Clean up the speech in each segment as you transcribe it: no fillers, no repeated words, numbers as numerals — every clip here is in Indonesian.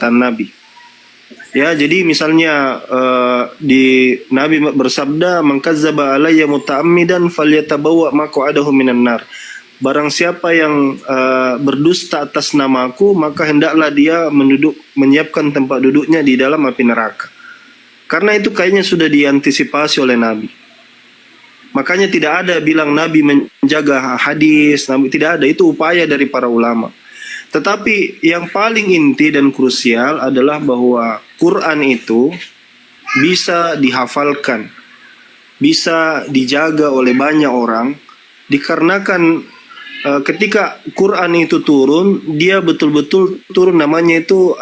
Nabi. Ya, jadi misalnya di Nabi bersabda, "Man kazzaba alayya muta'ammidan falyatabawwa maq'adahu minan nar." Barang siapa yang berdusta atas namaku, maka hendaklah dia menyiapkan tempat duduknya di dalam api neraka. Karena itu kayaknya sudah diantisipasi oleh Nabi. Makanya tidak ada bilang Nabi menjaga hadis, Nabi tidak ada, itu upaya dari para ulama. Tetapi yang paling inti dan krusial adalah bahwa Quran itu bisa dihafalkan, bisa dijaga oleh banyak orang, dikarenakan ketika Quran itu turun, dia betul-betul turun, namanya itu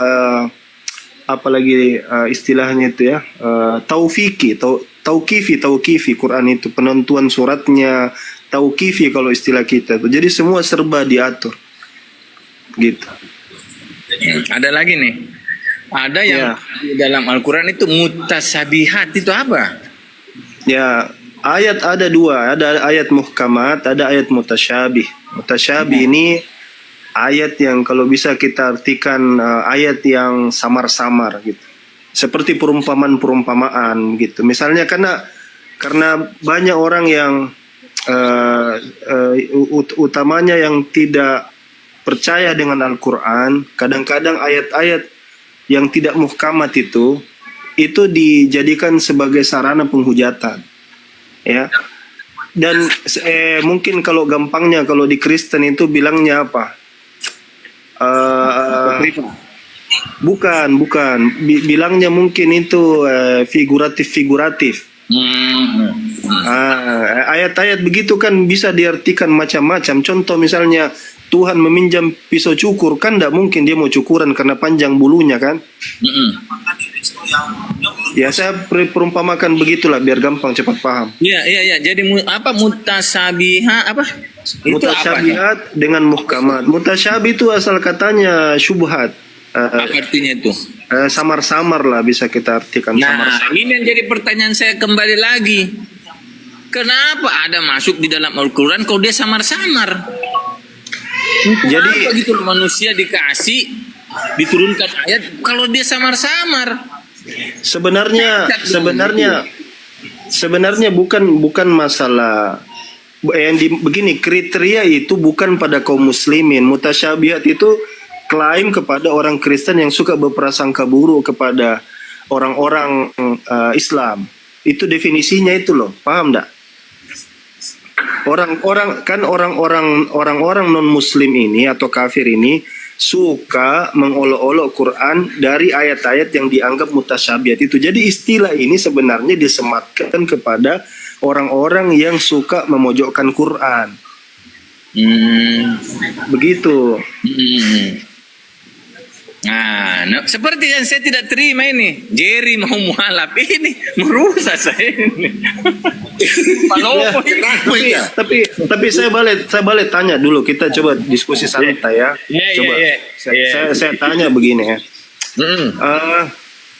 apalagi istilahnya itu ya, tauqifi Quran itu, penentuan suratnya tauqifi kalau istilah kita itu. Jadi semua serba diatur. Gitu. Ada lagi nih. Ada yang di dalam Al-Quran itu mutasabihat, itu apa? Ya, ayat ada dua, ada ayat muhkamat, ada ayat mutasyabih. Mutasyabih ini ayat yang kalau bisa kita artikan ayat yang samar-samar gitu. Seperti perumpamaan-perumpamaan gitu. Misalnya karena banyak orang yang utamanya yang tidak percaya dengan Al-Quran, kadang-kadang ayat-ayat yang tidak muhkamat itu dijadikan sebagai sarana penghujatan, ya. Dan mungkin kalau gampangnya, kalau di Kristen itu bilangnya apa? Bukan. Bilangnya mungkin itu figuratif. Ayat-ayat begitu kan bisa diartikan macam-macam. Contoh misalnya Tuhan meminjam pisau cukur, kan tidak mungkin dia mau cukuran karena panjang bulunya kan. Ya, saya perumpamakan begitulah biar gampang cepat paham. Iya. Jadi apa mutasabihat apa? Mutasyabihat dengan muhkamat. Mutasyabih itu asal katanya syubhat. Apa artinya itu? Samar-samar lah bisa kita artikan. Nah, ini yang jadi pertanyaan saya kembali lagi. Kenapa ada masuk di dalam Al-Quran kalau dia samar-samar? Jadi begitu manusia diturunkan ayat kalau dia samar-samar. Sebenarnya bukan masalah begini, kriteria itu bukan pada kaum muslimin. Mutasyabihat itu klaim kepada orang Kristen yang suka berprasangka buruk kepada orang-orang Islam. Itu definisinya itu loh, paham enggak? Orang-orang non muslim ini atau kafir ini suka mengolok-olok Quran dari ayat-ayat yang dianggap mutasyabihat itu. Jadi istilah ini sebenarnya disematkan kepada orang-orang yang suka memojokkan Quran. Begitu. Nah, seperti yang saya tidak terima ini, Jerry mau mualaf ini, merusak saya ini. Tapi saya balik tanya dulu, kita coba diskusi santai ya. Saya tanya begini ya.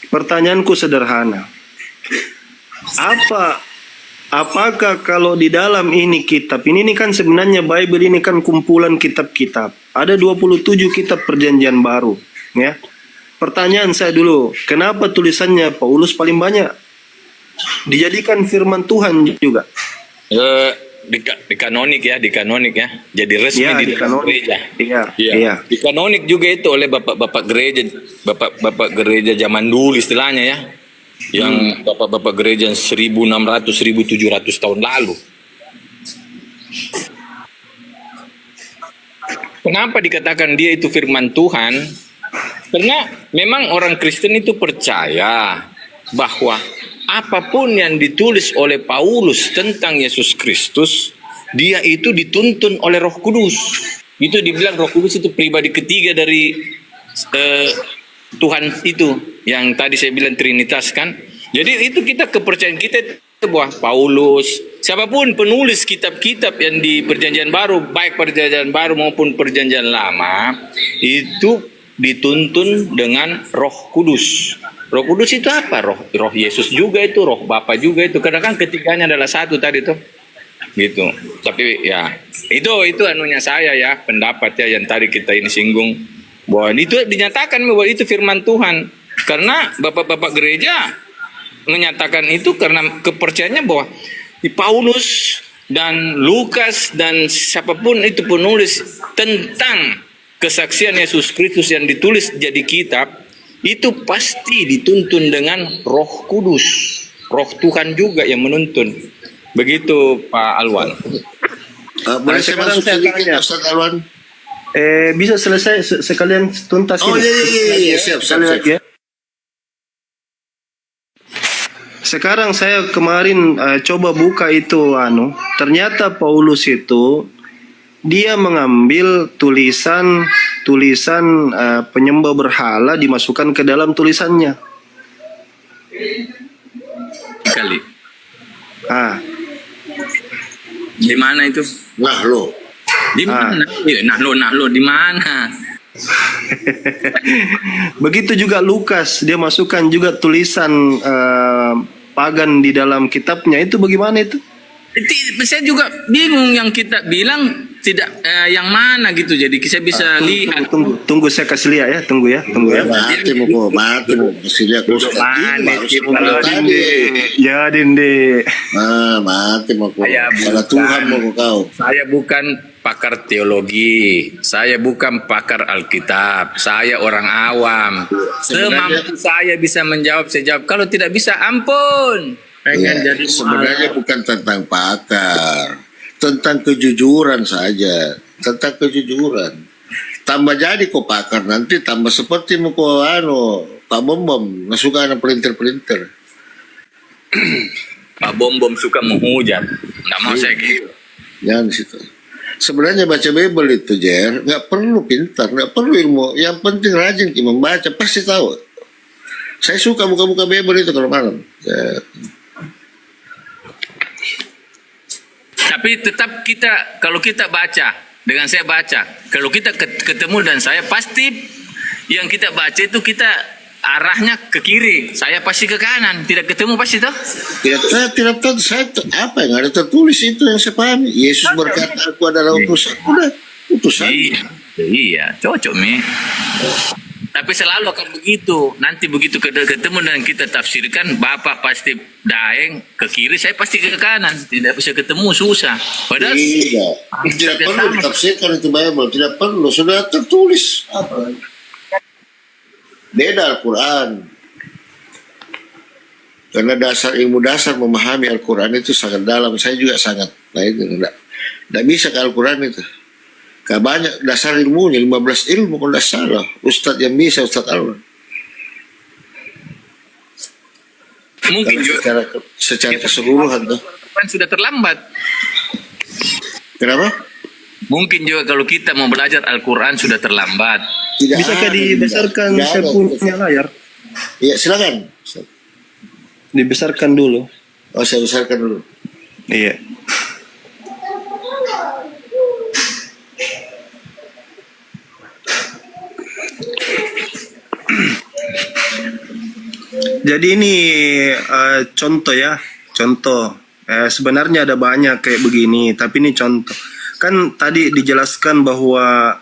Pertanyaanku sederhana. Apakah kalau di dalam ini kitab ini kan sebenarnya Bible ini kan kumpulan kitab-kitab. Ada 27 kitab perjanjian baru. Ya, pertanyaan saya dulu, kenapa tulisannya Paulus paling banyak? Dijadikan firman Tuhan juga. Di kanonik ya, jadi resmi ya, di dalam gereja. Iya. Di kanonik juga itu oleh bapak gereja zaman dulu istilahnya ya, yang bapak gereja 1600-1700 tahun lalu. Kenapa dikatakan dia itu firman Tuhan? Karena memang orang Kristen itu percaya bahwa apapun yang ditulis oleh Paulus tentang Yesus Kristus, dia itu dituntun oleh Roh Kudus. Itu dibilang Roh Kudus itu pribadi ketiga dari Tuhan itu, yang tadi saya bilang Trinitas kan. Jadi itu kepercayaan kita itu bahwa Paulus, siapapun penulis kitab-kitab yang di Perjanjian Baru, baik Perjanjian Baru maupun Perjanjian Lama, itu dituntun dengan Roh Kudus. Roh Kudus itu apa? Roh Yesus juga itu, Roh Bapa juga itu. Karena kan ketiganya adalah satu tadi tuh. Gitu. Tapi ya itu anunya saya ya, pendapat ya yang tadi kita ini singgung. Bahwa itu dinyatakan bahwa itu firman Tuhan. Karena bapak-bapak gereja menyatakan itu karena kepercayaannya bahwa di Paulus dan Lukas dan siapapun itu penulis tentang kesaksian Yesus Kristus yang ditulis jadi kitab, itu pasti dituntun dengan Roh Kudus. Roh Tuhan juga yang menuntun. Begitu Pak Alwan. Boleh saya sekarang masuk saya sedikit tanya. Ustaz Alwan? Bisa selesai sekalian tuntas Oh ini. iya, siap. Sekali lagi ya. Sekarang saya kemarin coba buka itu ternyata Paulus itu dia mengambil tulisan penyembah berhala dimasukkan ke dalam tulisannya. Kali. Ah, Di mana itu? Nah lo, Di mana? Nah lo di mana? begitu juga Lukas, dia masukkan juga tulisan pagan di dalam kitabnya. Itu bagaimana itu? Saya juga bingung yang kita bilang tidak yang mana gitu. Jadi saya bisa lihat. Tunggu saya kasih lihat ya, tunggu ya. mati mau kasih lihat Ustaz. Baru Manis, sebelum tadi. Ya Dinde. Mati mau Saya Salah bukan. Tuhan mau kau. Saya bukan pakar teologi, saya bukan pakar Alkitab, saya orang awam. Semampu saya bisa menjawab, saya jawab. Kalau tidak bisa, ampun. Pengen Ya, jadi sebenarnya bukan tentang pakar, tentang kejujuran saja, tentang kejujuran. Tambah jadi kok pakar nanti tambah seperti muko Pak Bom suka anak pelintir. Pak Bom suka menghujat. Nggak mau saya gitu. Jangan di situ. Sebenarnya baca Bible itu Jer, nggak perlu pintar, nggak perlu ilmu. Yang penting rajin membaca, pasti tahu. Saya suka buka-buka Bible itu kalau malam. Ya. Tapi tetap kita, kalau kita baca, dengan saya baca, kalau kita ketemu dan saya pasti yang kita baca itu kita arahnya ke kiri, saya pasti ke kanan, tidak ketemu pasti toh. Tidak tahu saya apa yang ada tertulis itu yang saya pahami. Yesus berkata, aku adalah utusan. Udah, utusan. Iya, cocok Mi. Tapi selalu akan begitu. Nanti begitu ketemu dan kita tafsirkan, Bapak pasti daeng ke kiri, saya pasti ke kanan. Tidak bisa ketemu, susah. Padahal Tidak perlu ditafsirkan itu Bible, tidak perlu, sudah tertulis. Apa? Beda Al-Quran. Karena ilmu dasar memahami Al-Quran itu sangat dalam. Saya juga sangat. Nah itu tidak bisa ke Al-Quran itu. Gak banyak dasar ilmunya, 15 ilmu kalau tidak salah. Ustadz yang bisa, Ustadz Alwan. mungkin juga Secara keseluruhan tuh. kan sudah terlambat. Kenapa? Mungkin juga kalau kita mau belajar Al-Quran sudah terlambat. Tidak Bisakah ada, dibesarkan tidak saya ada. punya layar? Iya silakan. Dibesarkan dulu. Oh saya besarkan dulu. Iya. Jadi ini contoh ya, contoh. Sebenarnya ada banyak kayak begini, tapi ini contoh. Kan tadi dijelaskan bahwa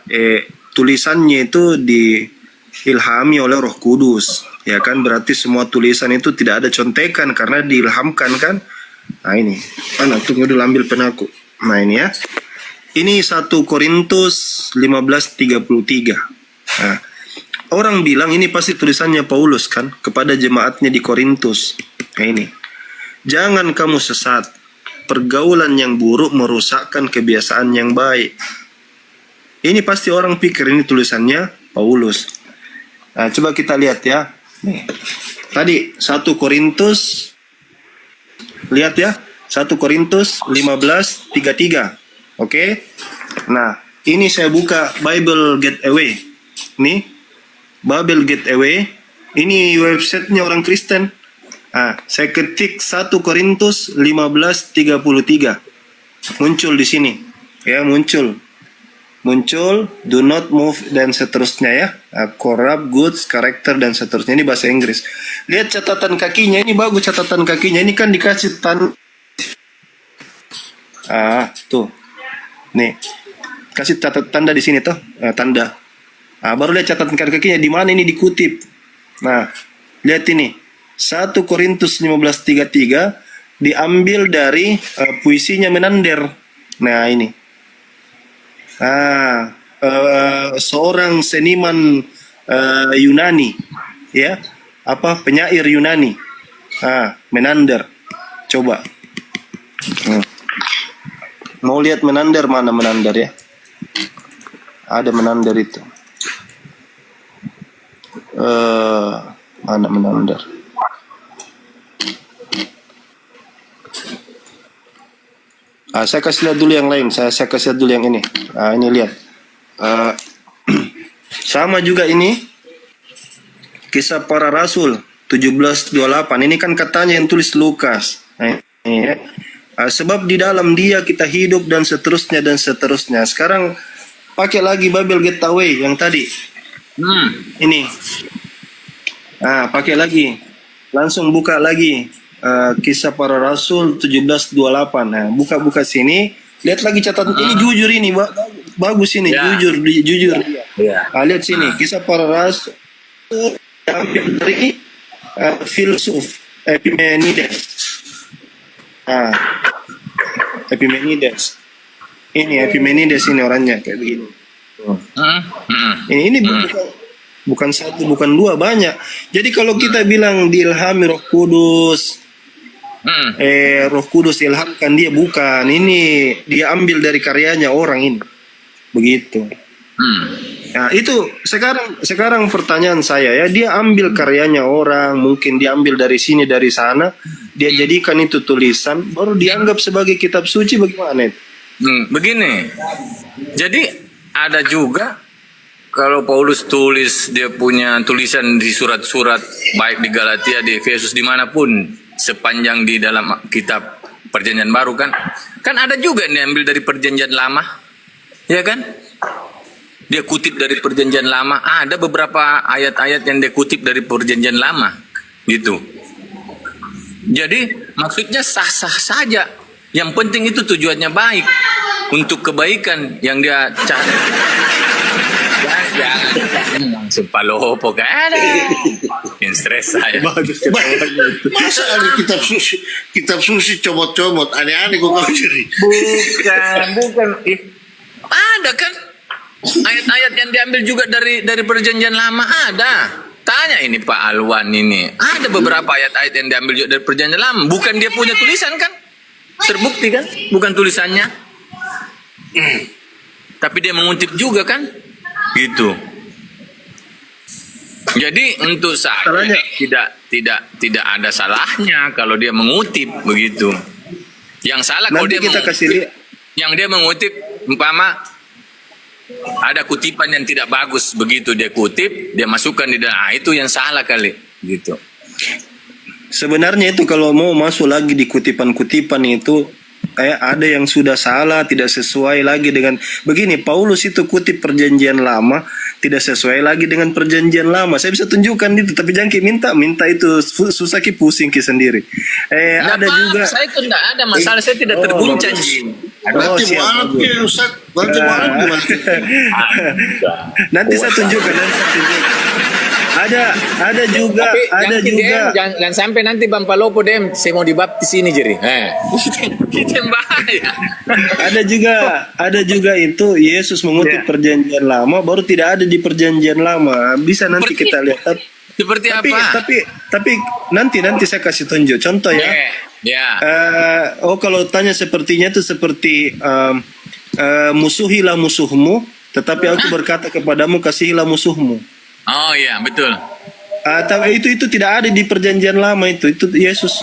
tulisannya itu diilhami oleh Roh Kudus, ya kan? Berarti semua tulisan itu tidak ada contekan karena diilhamkan kan? Nah ini, tunggu dulu ambil penaku. Nah ini ya, ini 1 Korintus 15:33. Nah, orang bilang ini pasti tulisannya Paulus kan kepada jemaatnya di Korintus. Nah ini, jangan kamu sesat. Pergaulan yang buruk merusakkan kebiasaan yang baik. Ini pasti orang pikir ini tulisannya Paulus. Nah, coba kita lihat ya. Nih. Tadi 1 Korintus, lihat ya, 1 Korintus 15:33. Oke. Nah, ini saya buka Bible Gateway. Nih, Bible Gateway. Ini websitenya orang Kristen. Saya ketik 1 Korintus 15:33. Muncul di sini. Ya, muncul. Do not move dan seterusnya ya. Corrupt goods, karakter dan seterusnya. Ini bahasa Inggris. Lihat catatan kakinya, ini bagus catatan kakinya. Ini kan dikasih tuh. Nih. Kasih tanda di sini tuh, tanda. Nah, baru lihat catatan kakinya di mana ini dikutip. Nah, lihat ini. 1 Korintus 15:33 diambil dari puisinya Menander. Nah, ini. Seorang seniman Yunani, ya. Penyair Yunani. Menander. Coba. Mau lihat Menander, mana Menander ya? Ada Menander itu. Mana Menander? Saya kasih lihat dulu yang lain. Saya kasih lihat dulu yang ini. Ini lihat. Sama juga ini. Kisah Para Rasul 17:28. Ini kan katanya yang tulis Lukas. Ini ya. Sebab di dalam Dia kita hidup dan seterusnya dan seterusnya. Sekarang pakai lagi Bible Getaway yang tadi. Ini. Pakai lagi. Langsung buka lagi. Kisah Para Rasul 17:28. Nah, buka sini. Lihat lagi catatan. Ini jujur ini. Bagus ini. Ya. Jujur. Ya. Lihat sini. Kisah Para Rasul dari filsuf Epimenides. Epimenides. Ini Epimenides ini orangnya kayak begini. Ini bukan satu, bukan dua, banyak. Jadi kalau kita bilang diilhami Roh Kudus, Roh Kudus ilhamkan dia, bukan. Ini dia ambil dari karyanya orang ini. Begitu. Nah, itu sekarang pertanyaan saya ya, dia ambil karyanya orang, mungkin dia ambil dari sini dari sana, dia jadikan itu tulisan, baru dianggap sebagai kitab suci, bagaimana itu? Begini. Jadi ada juga kalau Paulus tulis, dia punya tulisan di surat-surat, baik di Galatia, di Efesus, dimanapun, sepanjang di dalam kitab Perjanjian Baru kan ada juga yang diambil dari Perjanjian Lama, ya kan? Dia kutip dari Perjanjian Lama. Ada beberapa ayat-ayat yang dia kutip dari Perjanjian Lama, gitu. Jadi maksudnya sah-sah saja. Yang penting itu tujuannya baik, untuk kebaikan yang dia cari. Jangan langsung palopo kan ada. Yang stres saya. Masa ada kitab suci comot-comot, aneh-aneh kok kau jadi. Bukan. Ada kan ayat-ayat yang diambil juga dari Perjanjian Lama, ada. Tanya ini Pak Alwan ini. Ada beberapa ayat-ayat yang diambil juga dari Perjanjian Lama. Bukan dia punya tulisan kan? Terbukti kan? Bukan tulisannya. Tapi dia mengutip juga kan? Gitu. Jadi untuk saya tidak ada salahnya kalau dia mengutip begitu. Yang salah kalau Nanti dia kita kasih lihat. yang dia mengutip umpama ada kutipan yang tidak bagus, begitu dia kutip, dia masukkan di dalam, itu yang salah kali gitu. Sebenarnya itu kalau mau masuk lagi di kutipan-kutipan itu ada yang sudah salah, tidak sesuai lagi dengan begini. Paulus itu kutip Perjanjian Lama, tidak sesuai lagi dengan Perjanjian Lama. Saya bisa tunjukkan itu, tapi jangan minta itu susah pusing sendiri. Ada juga. Saya itu tidak ada masalah, saya tidak terguncang. Berarti mualaf ya Ustaz. Berarti mualaf gimana? Nanti saya tunjukkan. Ada juga. Jangan sampai nanti Bang Palopo DM saya mau dibaptis ini jadi. Kita yang bahaya. Ada juga itu Yesus mengutip Perjanjian Lama, baru tidak ada di Perjanjian Lama. Bisa nanti kita lihat. Seperti apa? Tapi nanti saya kasih tunjuk contoh ya. Kalau tanya sepertinya itu seperti musuhilah musuhmu, tetapi aku berkata kepadamu kasihilah musuhmu. Oh iya, betul. Tapi itu tidak ada di Perjanjian Lama itu Yesus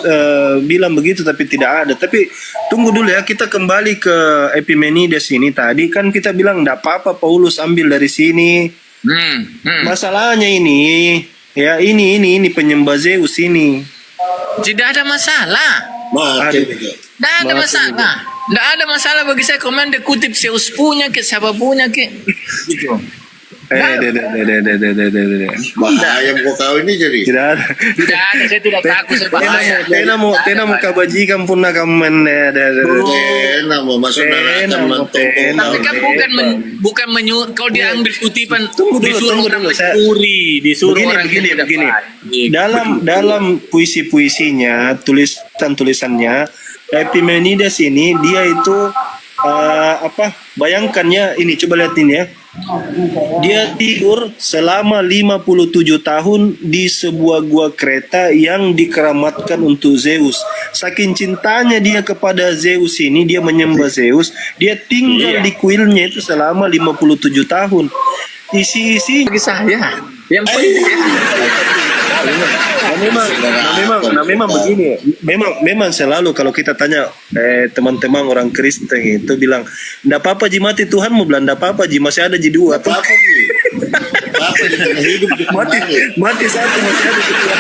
bilang begitu, tapi tidak ada. Tapi tunggu dulu ya, kita kembali ke Epimenides ini. Tadi kan kita bilang tidak apa-apa Paulus ambil dari sini. Masalahnya ini ya ini penyembah Zeus ini. Tidak ada masalah. Tidak ada masalah. Tidak ada masalah bagi saya. Komen dia kutip Zeus punya ke siapa punya ke. Gitu. Bahaya kau ini jadi. Tidak ada. Tidak ada, saya tidak takut saya bahaya. Tena mau kabajikan pun nak kamen. Enak mau masuk neraka mentok. Tapi kan bukan kalau diambil kutipan Tunggu dulu, disuruh tunggu orang dulu, saya- mencuri, disuruh orang begini. tidak baik. Dalam puisi-puisinya, tulisannya Epimenides ini dia itu bayangkannya ini, coba lihat ini ya. Dia tidur selama 57 tahun di sebuah gua Kreta yang dikeramatkan untuk Zeus. Saking cintanya dia kepada Zeus ini, dia menyembah Zeus, dia tinggal di kuilnya itu selama 57 tahun. Isi-isi Bagi saya yang penting memang begini. Memang selalu kalau kita tanya teman-teman orang Kristen itu bilang, "Ndak apa-apa ji mati, Tuhan mau bilang ndak apa-apa ji, masih ada ji dua." Apa sih? Apa di tengah hidup di Mati satu masih ada ji dua.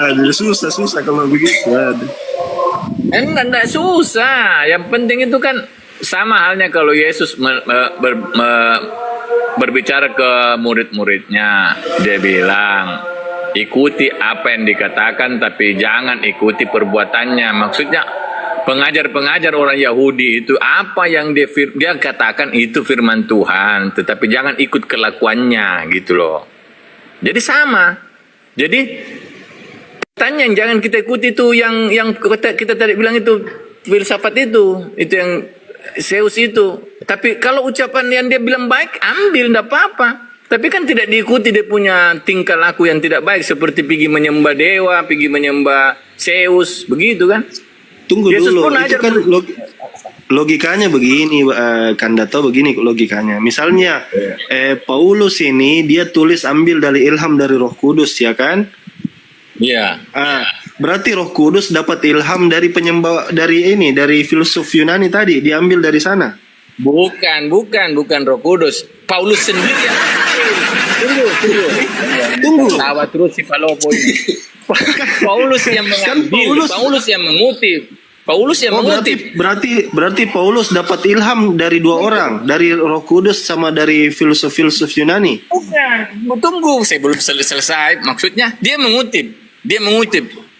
Aduh, susah kalau begitu. Aduh. enggak susah. Yang penting itu kan sama halnya kalau Yesus berbicara ke murid-muridnya, dia bilang, ikuti apa yang dikatakan tapi jangan ikuti perbuatannya. Maksudnya pengajar-pengajar orang Yahudi itu apa yang dia katakan itu firman Tuhan, tetapi jangan ikut kelakuannya gitu loh. Jadi sama. Jadi tanya yang jangan kita ikuti itu yang kita tadi bilang itu filsafat itu yang Zeus itu. Tapi kalau ucapan yang dia bilang baik, ambil, enggak apa-apa. Tapi kan tidak diikuti dia punya tingkah laku yang tidak baik, seperti pergi menyembah dewa, pergi menyembah Zeus, begitu kan? Tunggu Yesus dulu, pun itu ajar kan logikanya begini, Kandato, begini logikanya. Misalnya Paulus ini dia tulis ambil dari ilham dari Roh Kudus, ya kan? Iya. Berarti Roh Kudus dapat ilham dari dari filsuf Yunani tadi, diambil dari sana. Bukan Roh Kudus. Paulus sendiri yang Tunggu. tawa terus si Palopo ini. Paulus yang mengambil, Paulus yang mengutip. Berarti Paulus dapat ilham dari dua orang, dari Roh Kudus sama dari filsuf Yunani. Bukan. Tunggu, saya belum selesai. Maksudnya dia mengutip,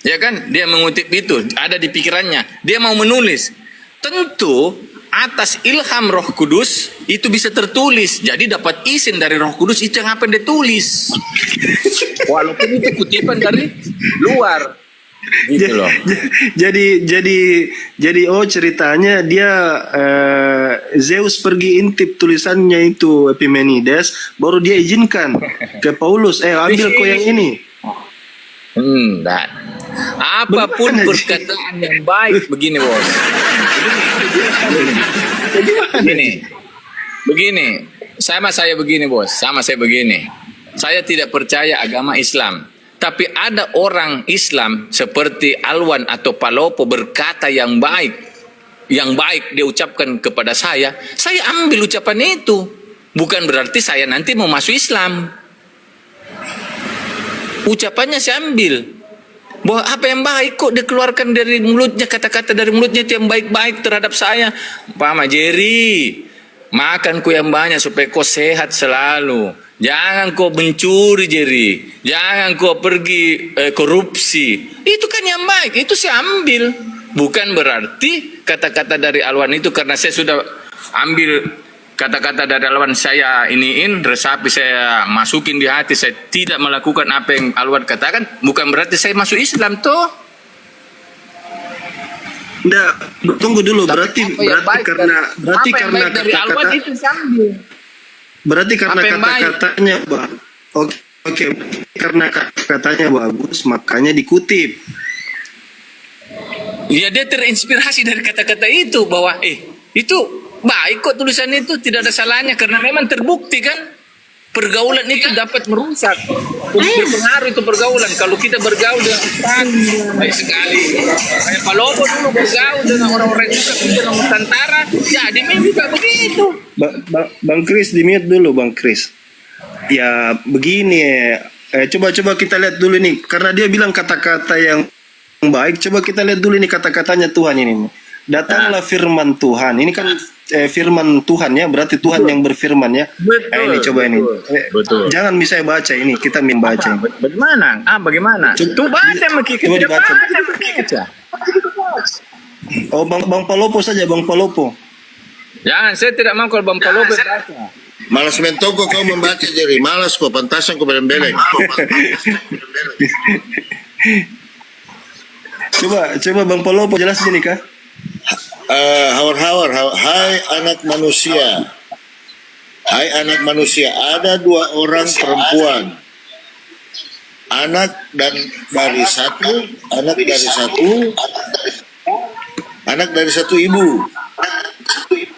ya kan? Dia mengutip itu, ada di pikirannya. Dia mau menulis. Tentu atas ilham Roh Kudus itu bisa tertulis. Jadi dapat izin dari Roh Kudus itu yang apa yang dia tulis. Walaupun itu kutipan dari luar. Gitu loh. Jadi ceritanya dia Zeus pergi intip tulisannya itu Epimenides, baru dia izinkan ke Paulus, ambil kau yang ini. Dan apapun perkataan yang baik begini bos. Begini. Sama saya begini bos. Saya tidak percaya agama Islam. Tapi ada orang Islam seperti Alwan atau Palopo berkata yang baik dia ucapkan kepada saya ambil ucapan itu. Bukan berarti saya nanti mau masuk Islam. Ucapannya saya ambil. Bahwa apa yang baik kok dikeluarkan dari mulutnya, kata-kata dari mulutnya itu yang baik-baik terhadap saya. Pak Jerry, makan kau yang banyak supaya kau sehat selalu. Jangan kau mencuri, Jerry. Jangan kau pergi korupsi. Itu kan yang baik. Itu saya ambil. Bukan berarti kata-kata dari Alwan itu karena saya sudah ambil kata-kata dari Alwan, saya resapi, saya masukin di hati, saya tidak melakukan apa yang Alwan katakan. Bukan berarti saya masuk Islam toh. Enggak, tunggu dulu. Berarti karena Alwan itu sambil. Berarti karena kata-katanya oke, karena kata-katanya bagus, makanya dikutip. Ya dia terinspirasi dari kata-kata itu bahwa itu baik kok tulisan itu, tidak ada salahnya karena memang terbukti kan pergaulan itu dapat merusak. Berpengaruh itu pergaulan. Kalau kita bergaul dengan Ustaz, baik sekali. Kayak Palopo dulu bergaul dengan orang-orang juga dengan Nusantara, jadi memang juga begitu. Bang Kris, di-mute dulu Bang Kris. Ya begini, coba kita lihat dulu nih, karena dia bilang kata-kata yang baik. Coba kita lihat dulu nih kata-katanya Tuhan ini. Datanglah firman Tuhan. Ini kan firman Tuhan ya, berarti Tuhan yang berfirman ya. Betul, Ini coba ini. betul. Jangan bisa baca ini, kita membaca. Bagaimana? Bagaimana? Tuh baca Maki, Coba dibaca. baca. Oh, Bang Palopo saja, Bang Palopo. Jangan, saya tidak mau kalau Bang Palopo baca. Malas mentoko kau membaca jadi malas kau pantasan kau beleng-beleng. Coba Bang Palopo jelasin nih kah? Hai anak manusia. Hai anak manusia, ada 2 orang perempuan. Anak dari satu ibu.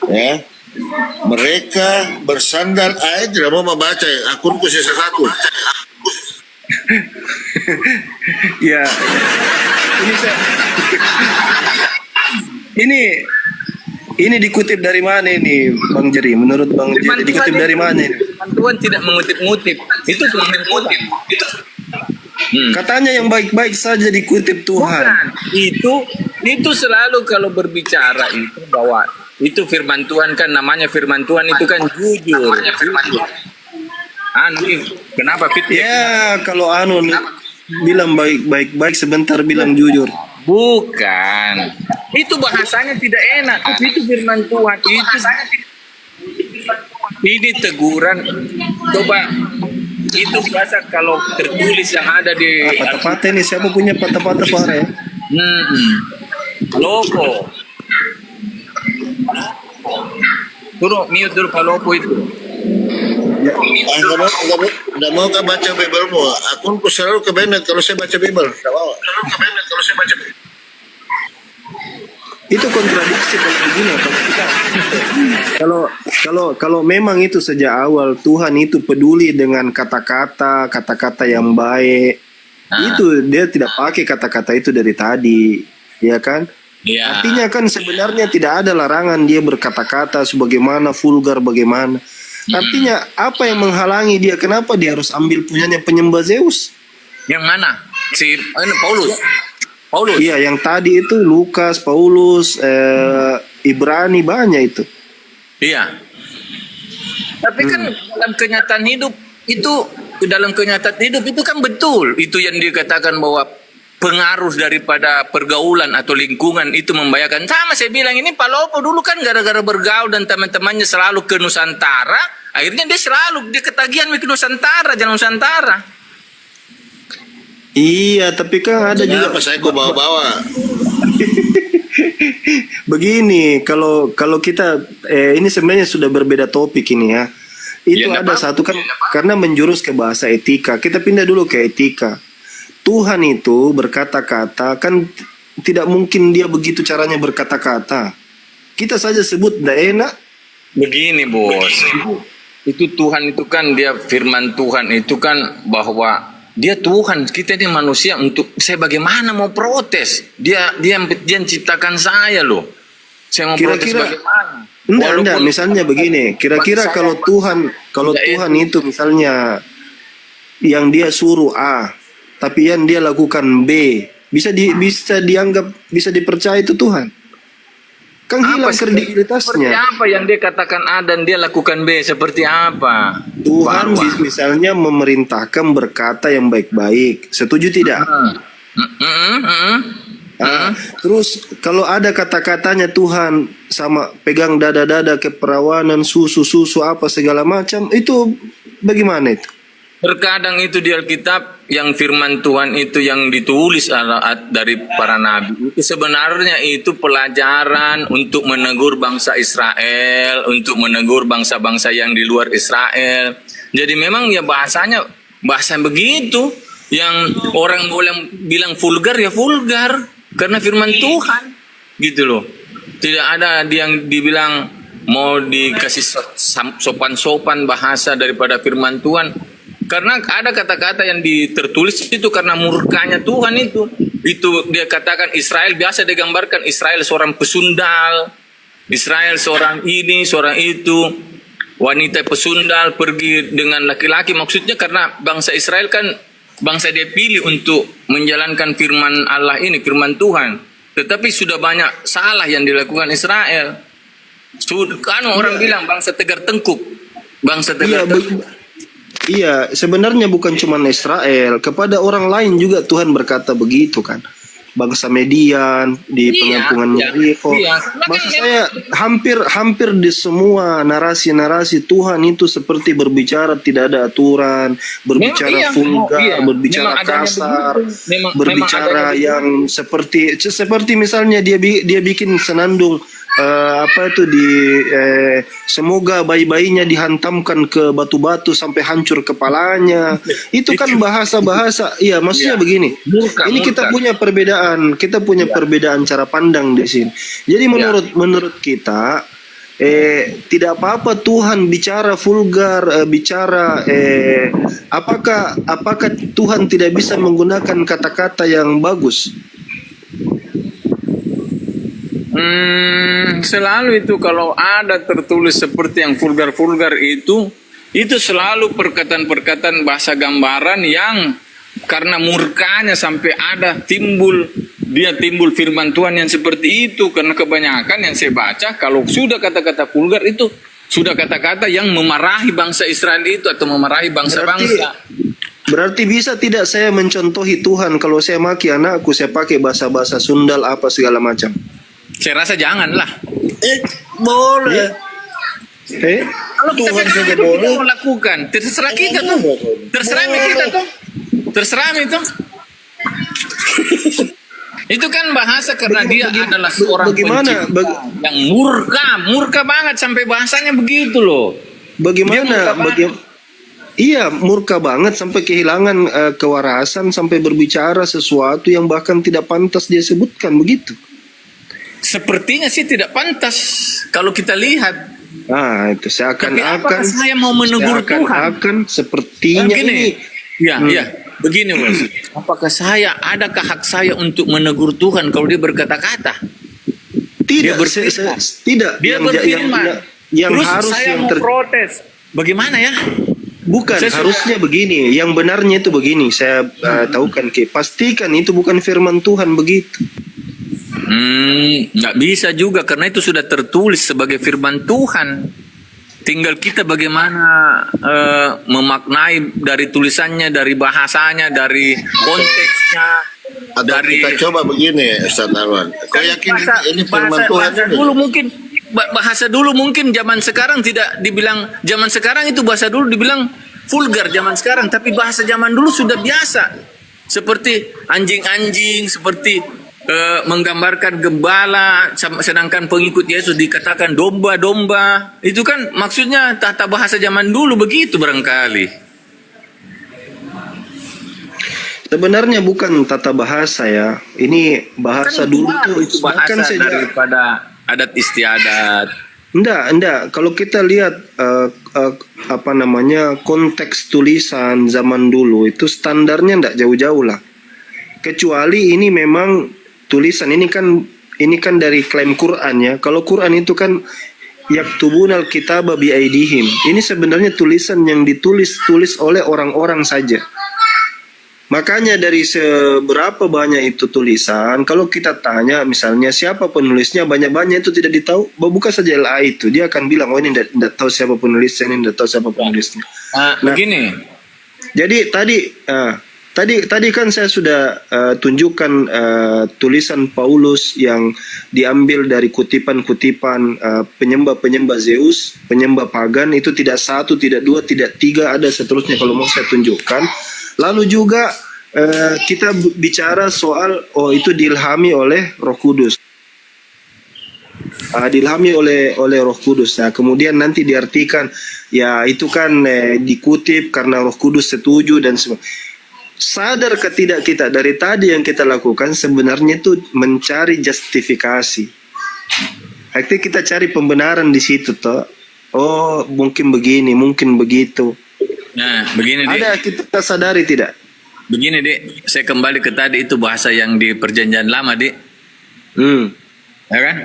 Ya. Mereka bersandar, tidak mau membaca, akunku sisa 1. Ya. Ini dikutip dari mana ini, Bang Jeri? Menurut Bang Jeri dikutip dari mana ini? Tuhan tidak mengutip-ngutip. Itu firman Tuhan. Katanya yang baik-baik saja dikutip Tuhan. Bukan. Itu selalu kalau berbicara itu bahwa itu firman Tuhan kan, namanya firman Tuhan itu kan jujur. Kenapa Fit? Ya, kalau bilang baik-baik sebentar bilang jujur. Bukan. Itu bahasanya tidak enak. Itu firman Tuhan. Ini teguran. Coba itu biasa kalau tertulis yang ada di Patah-patah ini siapa punya patah-patah suara ya? Lopo. Turun mute dulu Palopo itu. Nggak mau kah baca Bibelmu? Akunku selalu kebenet kalau saya baca Bibel. Itu kontradiksi kalau begini. Kalau memang itu sejak awal Tuhan itu peduli dengan kata-kata yang baik, itu dia tidak pakai kata-kata itu dari tadi, ya kan? Ya. Artinya kan sebenarnya tidak ada larangan dia berkata-kata sebagaimana vulgar bagaimana. Artinya apa yang menghalangi dia? Kenapa dia harus ambil punyanya penyembah Zeus? Yang mana? Paulus. Iya, yang tadi itu Lukas, Paulus, Ibrani banyak itu. Iya. Tapi kan dalam kenyataan hidup itu kan betul. Itu yang dikatakan bahwa pengaruh daripada pergaulan atau lingkungan itu membahayakan. Sama saya bilang ini Pak Lopo dulu kan gara-gara bergaul dan teman-temannya selalu ke Nusantara, akhirnya dia ketagihan ke Nusantara, jalan Nusantara. Iya, tapi kan ada juga apa saya kok bawa-bawa. Begini, kalau kita ini sebenarnya sudah berbeda topik ini ya. Itu Ya, ada satu kan karena menjurus ke bahasa etika. Kita pindah dulu ke etika. Tuhan itu berkata-kata kan tidak mungkin dia begitu caranya berkata-kata. Kita saja sebut tidak enak. Begini bos, itu Tuhan itu kan dia firman Tuhan itu kan bahwa dia Tuhan, kita ini manusia. Untuk saya bagaimana mau protes? Dia ciptakan saya loh. Saya mau protes bagaimana? Enggak, misalnya begini. Kira-kira kalau Tuhan itu misalnya yang dia suruh A, tapi yang dia lakukan B, bisa dianggap, bisa dipercaya itu Tuhan? Kan hilang kredibilitasnya. Seperti apa yang dia katakan A dan dia lakukan B? Seperti apa? Tuhan misalnya memerintahkan berkata yang baik-baik. Setuju tidak? Terus kalau ada kata-katanya Tuhan sama pegang dada-dada keperawanan, susu apa segala macam, itu bagaimana itu? Terkadang itu di Alkitab yang firman Tuhan itu yang ditulis dari para nabi itu sebenarnya itu pelajaran untuk menegur bangsa Israel, untuk menegur bangsa-bangsa yang di luar Israel. Jadi memang ya bahasanya bahasa begitu, yang orang boleh bilang vulgar ya vulgar karena firman Tuhan gitu loh. Tidak ada yang dibilang mau dikasih sopan-sopan bahasa daripada firman Tuhan. Karena ada kata-kata yang tertulis itu karena murkanya Tuhan itu. Itu dia katakan Israel, biasa digambarkan Israel seorang pesundal, Israel seorang ini, seorang itu, wanita pesundal pergi dengan laki-laki. Maksudnya karena bangsa Israel kan bangsa dia pilih untuk menjalankan firman Allah ini, firman Tuhan. Tetapi sudah banyak salah yang dilakukan Israel. Kan orang bilang bangsa tegar tengkuk. Bangsa Iya, tegar tengkuk. iya, sebenarnya bukan cuma Israel, kepada orang lain juga Tuhan berkata begitu kan. Bangsa Median di pengampungan Yeriko. Iya. Maksud saya hampir di semua narasi-narasi Tuhan itu seperti berbicara tidak ada aturan, berbicara vulgar, berbicara kasar, berbicara yang seperti misalnya dia bikin senandung semoga bayi-bayinya dihantamkan ke batu-batu sampai hancur kepalanya. Itu kan bahasa-bahasa. Iya, maksudnya begini. Ini kita punya perbedaan cara pandang di sini. Jadi menurut kita tidak apa-apa Tuhan bicara vulgar, apakah Tuhan tidak bisa menggunakan kata-kata yang bagus? Selalu itu kalau ada tertulis seperti yang vulgar-vulgar itu selalu perkataan-perkataan bahasa gambaran yang karena murkanya sampai ada timbul firman Tuhan yang seperti itu. Karena kebanyakan yang saya baca kalau sudah kata-kata vulgar itu sudah kata-kata yang memarahi bangsa Israel itu atau memarahi bangsa-bangsa. Berarti bisa tidak saya mencontohi Tuhan kalau saya maki anakku, saya pakai bahasa-bahasa Sundal apa segala macam? Saya rasa janganlah. Boleh. Kalau Tuhan kita saja itu boleh. kita mau lakukan, terserah kita tuh. Terserah kita tuh. Terserah itu. Itu kan bahasa karena dia adalah seorang pencipta yang murka banget sampai bahasanya begitu loh. Iya, murka banget sampai kehilangan kewarasan, sampai berbicara sesuatu yang bahkan tidak pantas dia sebutkan begitu. Sepertinya sih tidak pantas kalau kita lihat. Itu seakan-akan. Tapi apakah saya mau menegur Tuhan? Sepertinya ini. Begini Mas. Apakah adakah hak saya untuk menegur Tuhan kalau dia berkata-kata? Tidak. Tidak. Dia berfirman. Yang Terus harus saya mau protes. Bagaimana ya? Bukan, harusnya begini. Yang benarnya itu begini. Saya tahukan pastikan itu bukan firman Tuhan begitu. Nggak bisa juga karena itu sudah tertulis sebagai firman Tuhan. Tinggal kita bagaimana memaknai dari tulisannya, dari bahasanya, dari konteksnya. Atau kita coba begini, Ustaz Arwan. Kau yakin ini firman Tuhan? Bahasa dulu mungkin zaman sekarang tidak dibilang, zaman sekarang itu bahasa dulu dibilang vulgar zaman sekarang, tapi bahasa zaman dulu sudah biasa. Seperti anjing-anjing, seperti menggambarkan gembala, sedangkan pengikut Yesus dikatakan domba-domba. Itu kan maksudnya tata bahasa zaman dulu begitu barangkali. Sebenarnya bukan tata bahasa ya. Ini bahasa kan dulu tuh itu bahasa daripada adat istiadat. Enggak. Kalau kita lihat konteks tulisan zaman dulu itu standarnya enggak jauh-jauh lah. Kecuali ini memang tulisan ini kan dari klaim Quran ya. Kalau Quran itu kan yaktubunal kitaba bi aidihim. Ini sebenarnya tulisan yang ditulis oleh orang-orang saja. Makanya dari seberapa banyak itu tulisan, kalau kita tanya misalnya siapa penulisnya, banyak-banyak itu tidak ditahu. Buka saja LA itu, dia akan bilang oh ini tidak tahu siapa penulisnya, ini tidak tahu siapa penulisnya. Begini. Jadi tadi kan saya sudah tunjukkan tulisan Paulus yang diambil dari kutipan-kutipan penyembah-penyembah Zeus, penyembah pagan, itu tidak satu, tidak dua, tidak tiga, ada seterusnya kalau mau saya tunjukkan. Lalu juga kita bicara soal itu diilhami oleh Roh Kudus. Diilhami oleh Roh Kudus. Nah, kemudian nanti diartikan ya itu kan dikutip karena Roh Kudus setuju dan semua. Sadar ketidak kita dari tadi yang kita lakukan sebenarnya itu mencari justifikasi. Artinya kita cari pembenaran di situ toh. Oh, mungkin begini, mungkin begitu. Nah, begini ada kita sadari tidak? Begini Dik, saya kembali ke tadi itu bahasa yang di perjanjian lama Dik. Ya kan?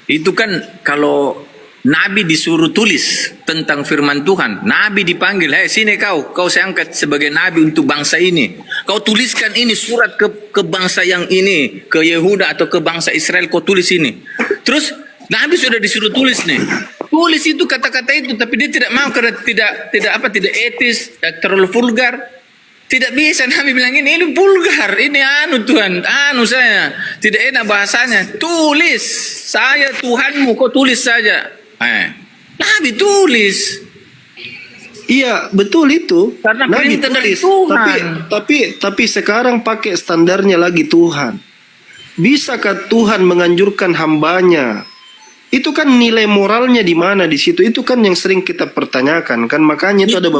Itu kan kalau Nabi disuruh tulis tentang firman Tuhan, Nabi dipanggil, sini kau saya angkat sebagai Nabi untuk bangsa ini. Kau tuliskan ini surat ke bangsa yang ini, ke Yehuda atau ke bangsa Israel, kau tulis ini. Terus Nabi sudah disuruh tulis nih. Tulis itu kata-kata itu, tapi dia tidak mau karena tidak etis, terlalu vulgar. Tidak bisa Nabi bilang ini vulgar, ini Tuhan, saya. Tidak enak bahasanya. Tulis, saya Tuhanmu, kau tulis saja. Nabi tulis. Iya, betul itu. Karena Nabi perintah dari tulis. Tuhan. Tapi sekarang pakai standarnya lagi Tuhan. Bisakah Tuhan menganjurkan hambanya? Itu kan nilai moralnya di mana di situ? Itu kan yang sering kita pertanyakan kan. Makanya itu ada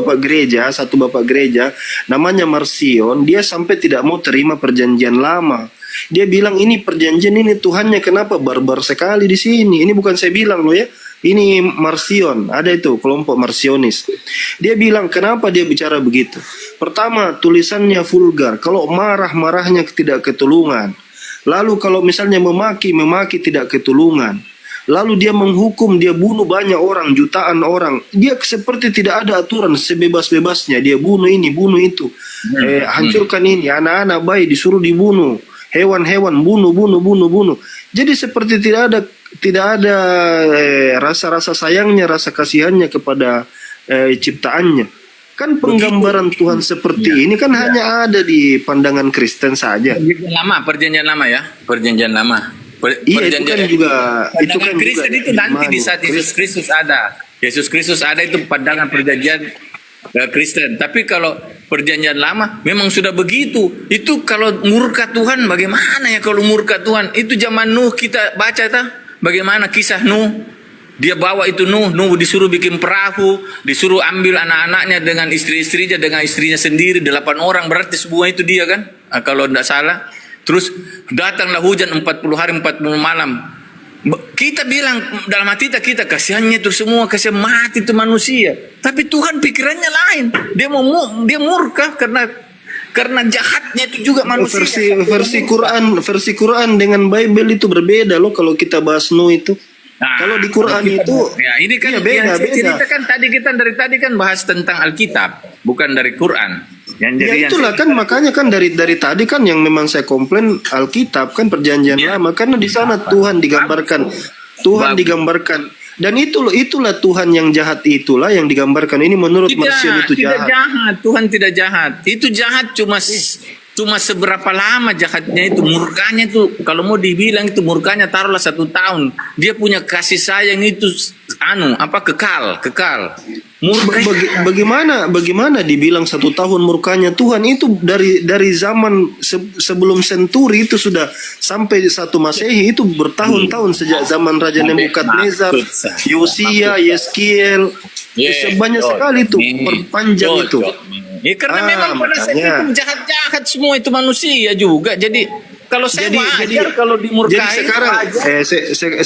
satu bapak gereja namanya Marcion, dia sampai tidak mau terima perjanjian lama. Dia bilang ini perjanjian ini Tuhannya kenapa barbar sekali di sini. Ini bukan saya bilang loh ya. Ini Marcion, ada itu kelompok Marcionis. Dia bilang kenapa dia bicara begitu? Pertama, tulisannya vulgar. Kalau marahnya tidak ketulungan. Lalu kalau misalnya memaki tidak ketulungan. Lalu dia menghukum, dia bunuh banyak orang, jutaan orang. Dia seperti tidak ada aturan, sebebas-bebasnya. Dia bunuh ini, bunuh itu. Hancurkan ini, anak-anak bayi disuruh dibunuh. Hewan-hewan bunuh. Jadi seperti tidak ada rasa-rasa sayangnya, rasa kasihannya kepada ciptaannya. Kan penggambaran Tuhan seperti ini kan hanya ada di pandangan Kristen saja. Perjanjian lama ya, perjanjian lama. Iya, itu kan juga Kristen itu nanti di saat Yesus Kristus ada. Yesus Kristus ada itu pandangan perjanjian Kristen. Tapi kalau perjanjian lama memang sudah begitu. Itu kalau murka Tuhan bagaimana ya kalau murka Tuhan? Itu zaman Nuh kita baca bagaimana kisah Nuh. Dia bawa itu Nuh disuruh bikin perahu, disuruh ambil anak-anaknya dengan istri-istrinya, dengan istrinya sendiri 8 orang, berarti semua itu dia kan? Kalau tidak salah. Terus datanglah hujan 40 hari 40 malam. Kita bilang dalam hati kita kasihannya itu semua, kasihan mati itu manusia. Tapi Tuhan pikirannya lain. Dia murka karena jahatnya itu juga manusia. Versi Quran dengan Bible itu berbeda loh kalau kita bahas Nuh itu. Kalau di Quran itu ya ini kan beda. Ceritakan dari tadi kan bahas tentang Alkitab, bukan dari Quran. Itulah kan makanya kan dari tadi kan yang memang saya komplain Alkitab kan perjanjian lama karena di sana Tuhan digambarkan dan itulah Tuhan yang jahat itulah yang digambarkan ini menurut Marcion itu jahat. Tuhan tidak jahat. Itu jahat cuma seberapa lama jahatnya itu, murkanya itu kalau mau dibilang itu murkanya taruhlah 1 tahun. Dia punya kasih sayang itu kekal. Bagaimana dibilang 1 tahun murkanya Tuhan itu dari zaman sebelum senturi itu sudah sampai 1 Masehi itu bertahun-tahun sejak zaman Raja Nebukadnezar, Yosia, Yeskiel. Sebanyak sekali itu perpanjang itu. Ya karena memang pada saat itu jahat-jahat semua itu manusia juga. Jadi kalau saya wajar kalau dimurkai. Jadi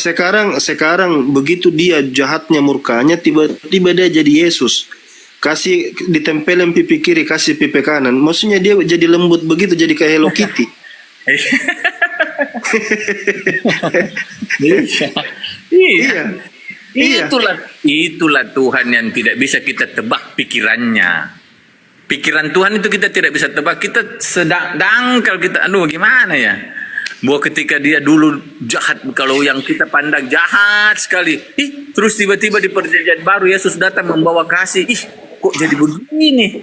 sekarang begitu dia jahatnya murkanya tiba-tiba dia jadi Yesus. Kasih ditempelin pipi kiri, kasih pipi kanan. Maksudnya dia jadi lembut begitu jadi kayak Hello Kitty. Iya. Itulah Tuhan yang tidak bisa kita tebak pikirannya. Pikiran Tuhan itu kita tidak bisa tebak. Kita sedang dangkal, kita gimana ya? Bahwa ketika dia dulu jahat, kalau yang kita pandang jahat sekali, terus tiba-tiba di perjanjian baru Yesus datang membawa kasih. Kok jadi begini?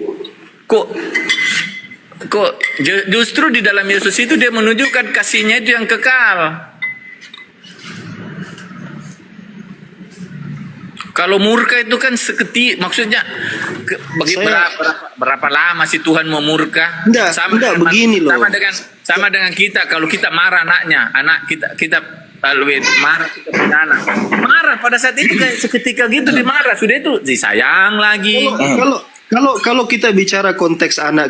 Kok justru di dalam Yesus itu dia menunjukkan kasihnya itu yang kekal. Kalau murka itu kan maksudnya berapa lama sih Tuhan mau murka? Begini loh. Sama dengan kita, kalau kita marah anak kita lalu marah, kita punya anak marah pada saat itu seketika gitu dimarah sudah itu disayang lagi. Kalau kita bicara konteks anak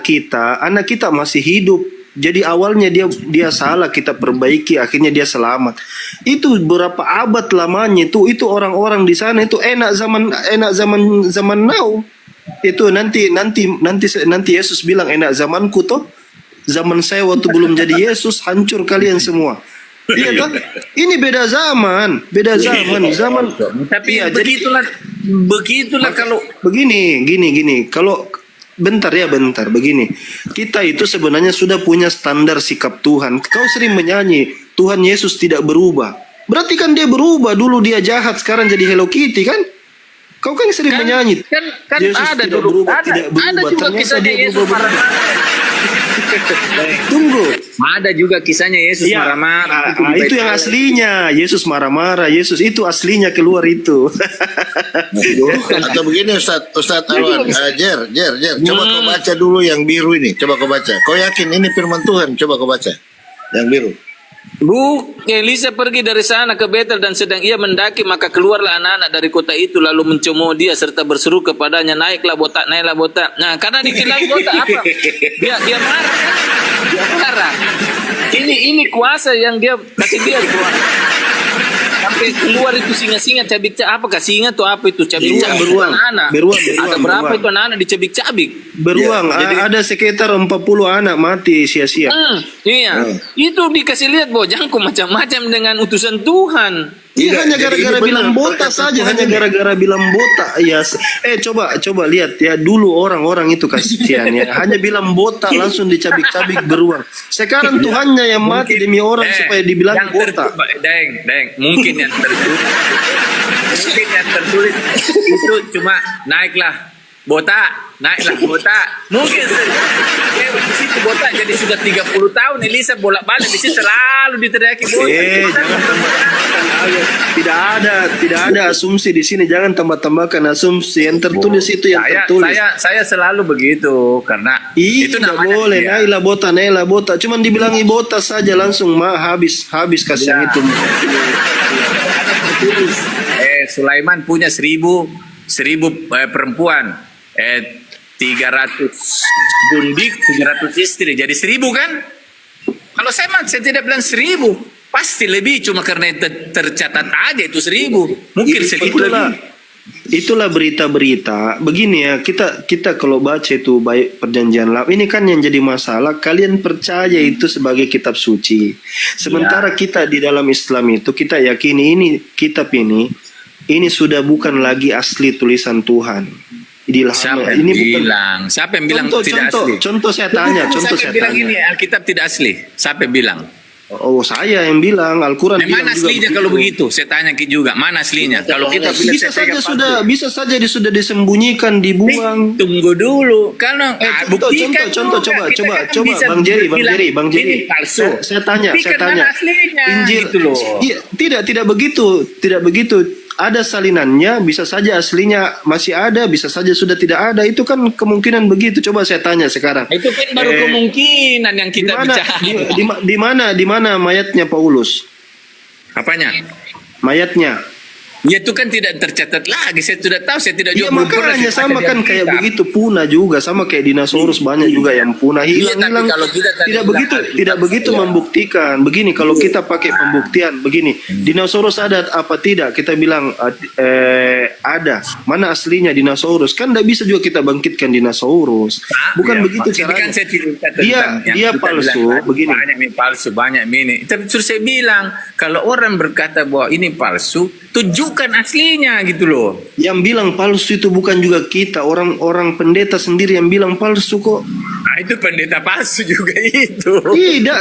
kita masih hidup. Jadi awalnya dia salah, kita perbaiki, akhirnya dia selamat. Itu berapa abad lamanya itu orang-orang di sana itu enak zaman now. Itu nanti Yesus bilang enak zamanku toh. Zaman saya waktu belum jadi Yesus hancur kalian semua. Iya kan? Ini beda zaman. Tapi ya, begitulah kalau begini. Kalau bentar begini. Kita itu sebenarnya sudah punya standar sikap Tuhan. Kau sering menyanyi Tuhan Yesus tidak berubah. Berarti kan dia berubah, dulu dia jahat, sekarang jadi Hello Kitty kan? Kau kan sering menyanyi. Kan Yesus ada tidak dulu, berubah, ada tidak berubah. juga Ternyata kisahnya dia Yesus berubah. Tunggu. Ada juga kisahnya Yesus Ya, marah-marah. itu yang aslinya. Yesus marah-marah. Yesus itu aslinya keluar itu. Atau begini Ustaz Alwan, Jer, coba kau baca dulu yang biru ini, coba kau baca. Kau yakin ini firman Tuhan? Coba kau baca. Yang biru. Elisa pergi dari sana ke Betel dan sedang ia mendaki, maka keluarlah anak-anak dari kota itu lalu mencemooh dia serta berseru kepadanya, naiklah botak. Nah, karena dibilang botak apa? Dia marah. Dia marah. Ini kuasa yang dia kasih dia kuasa. Sampai keluar itu singa-singa cabik-cabik. Apakah singa atau apa itu? Cabik-cabik. Beruang. Ada berapa itu anak-anak dicabik-cabik? Beruang. Ada sekitar 40 anak mati sia-sia. Iya. Itu dikasih lihat bahwa jangkau macam-macam dengan utusan Tuhan. Iya, hanya jadi gara-gara ini bilang benar, botak perkataan saja, Tuhan hanya ini. gara-gara bilang botak. Ya, coba lihat ya, dulu orang-orang itu kasihan ya, hanya bilang botak langsung dicabik-cabik beruang. Sekarang Tuhannya yang mati demi orang supaya dibilang yang botak. Deng, mungkin yang tertulis itu cuma naiklah botak. Mungkin di situ botak jadi sudah 30 tahun Elisa bolak-balik di situ selalu diteriaki botak. Tidak ada asumsi di sini, jangan tambah-tambahkan asumsi. Yang tertulis itu yang tertulis. Saya selalu begitu karena itu Tidak namanya boleh, dia. Naila bota. Cuman dibilangi bota saja langsung habis kasihan itu. Sulaiman punya 1000 perempuan, 300 gundik, 300 istri, jadi 1000 kan? Kalau saya tidak bilang 1000, pasti lebih, cuma karena tercatat aja itu 1000, mungkin 1000 lebih. Itulah berita-berita. Begini ya, kita kalau baca itu baik perjanjian lama, ini kan yang jadi masalah, kalian percaya itu sebagai kitab suci. Sementara kita di dalam Islam itu kita yakini ini kitab ini sudah bukan lagi asli tulisan Tuhan. Siapa yang bilang? Siapa yang bilang tidak asli? Contoh saya tanya. Siapa yang bilang ini Alkitab tidak asli? Siapa yang bilang? Oh, saya yang bilang, Al-Quran bilang mana juga aslinya begitu. kalau begitu? Saya tanya juga, mana aslinya? Kalau kita bilang bisa saja sudah disembunyikan, dibuang. Tunggu dulu. Kalau buktikan contoh juga. coba Bisa Bang Jerry. ini palsu. Saya tanya. Mana aslinya? Injil Gitu loh. Tidak begitu. Ada salinannya, bisa saja aslinya masih ada, bisa saja sudah tidak ada. Itu kan kemungkinan begitu. Coba saya tanya sekarang. Itu kan baru kemungkinan yang kita bicara. Di mana mayatnya Paulus? Apanya? Mayatnya. Ya itu kan tidak tercatat lagi. Saya sudah tahu, saya tidak Iya, juga makanya sama kan kayak begitu, punah juga, sama kayak dinosaurus banyak juga yang punah, hilang. Tidak begitu membuktikan. Begini, kalau kita pakai pembuktian begini, dinosaurus ada apa tidak? Kita bilang ada. Mana aslinya dinosaurus? Kan tidak bisa juga kita bangkitkan dinosaurus. Bukan begitu caranya. Kan saya cerita Dia palsu, begini. Banyak ini. Tapi terus saya bilang, kalau orang berkata bahwa ini palsu, tunjukkan aslinya gitu loh. Yang bilang palsu itu bukan juga kita, orang pendeta sendiri yang bilang palsu kok. Nah, itu pendeta palsu juga itu. Tidak,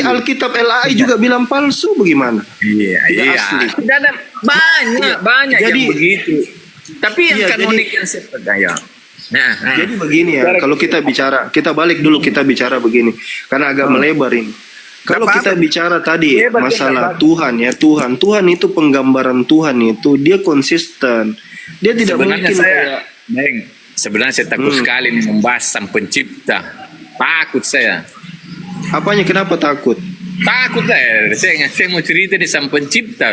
Alkitab LAI juga bilang palsu, bagaimana? Iya. Asli. Tidak ada banyak Jadi, yang begitu. Tapi yang kanonik yang saya percaya. Jadi begini ya, kalau kita balik dulu kita bicara begini, karena agak melebar ini. Kalau kita bicara tadi masalah Tuhan ya, Tuhan itu penggambaran Tuhan itu, dia konsisten. Dia tidak mungkin sebenarnya saya takut sekali nih membahas Sang Pencipta. Takut saya. Apanya, kenapa takut? Takut saya mau cerita di Sang Pencipta.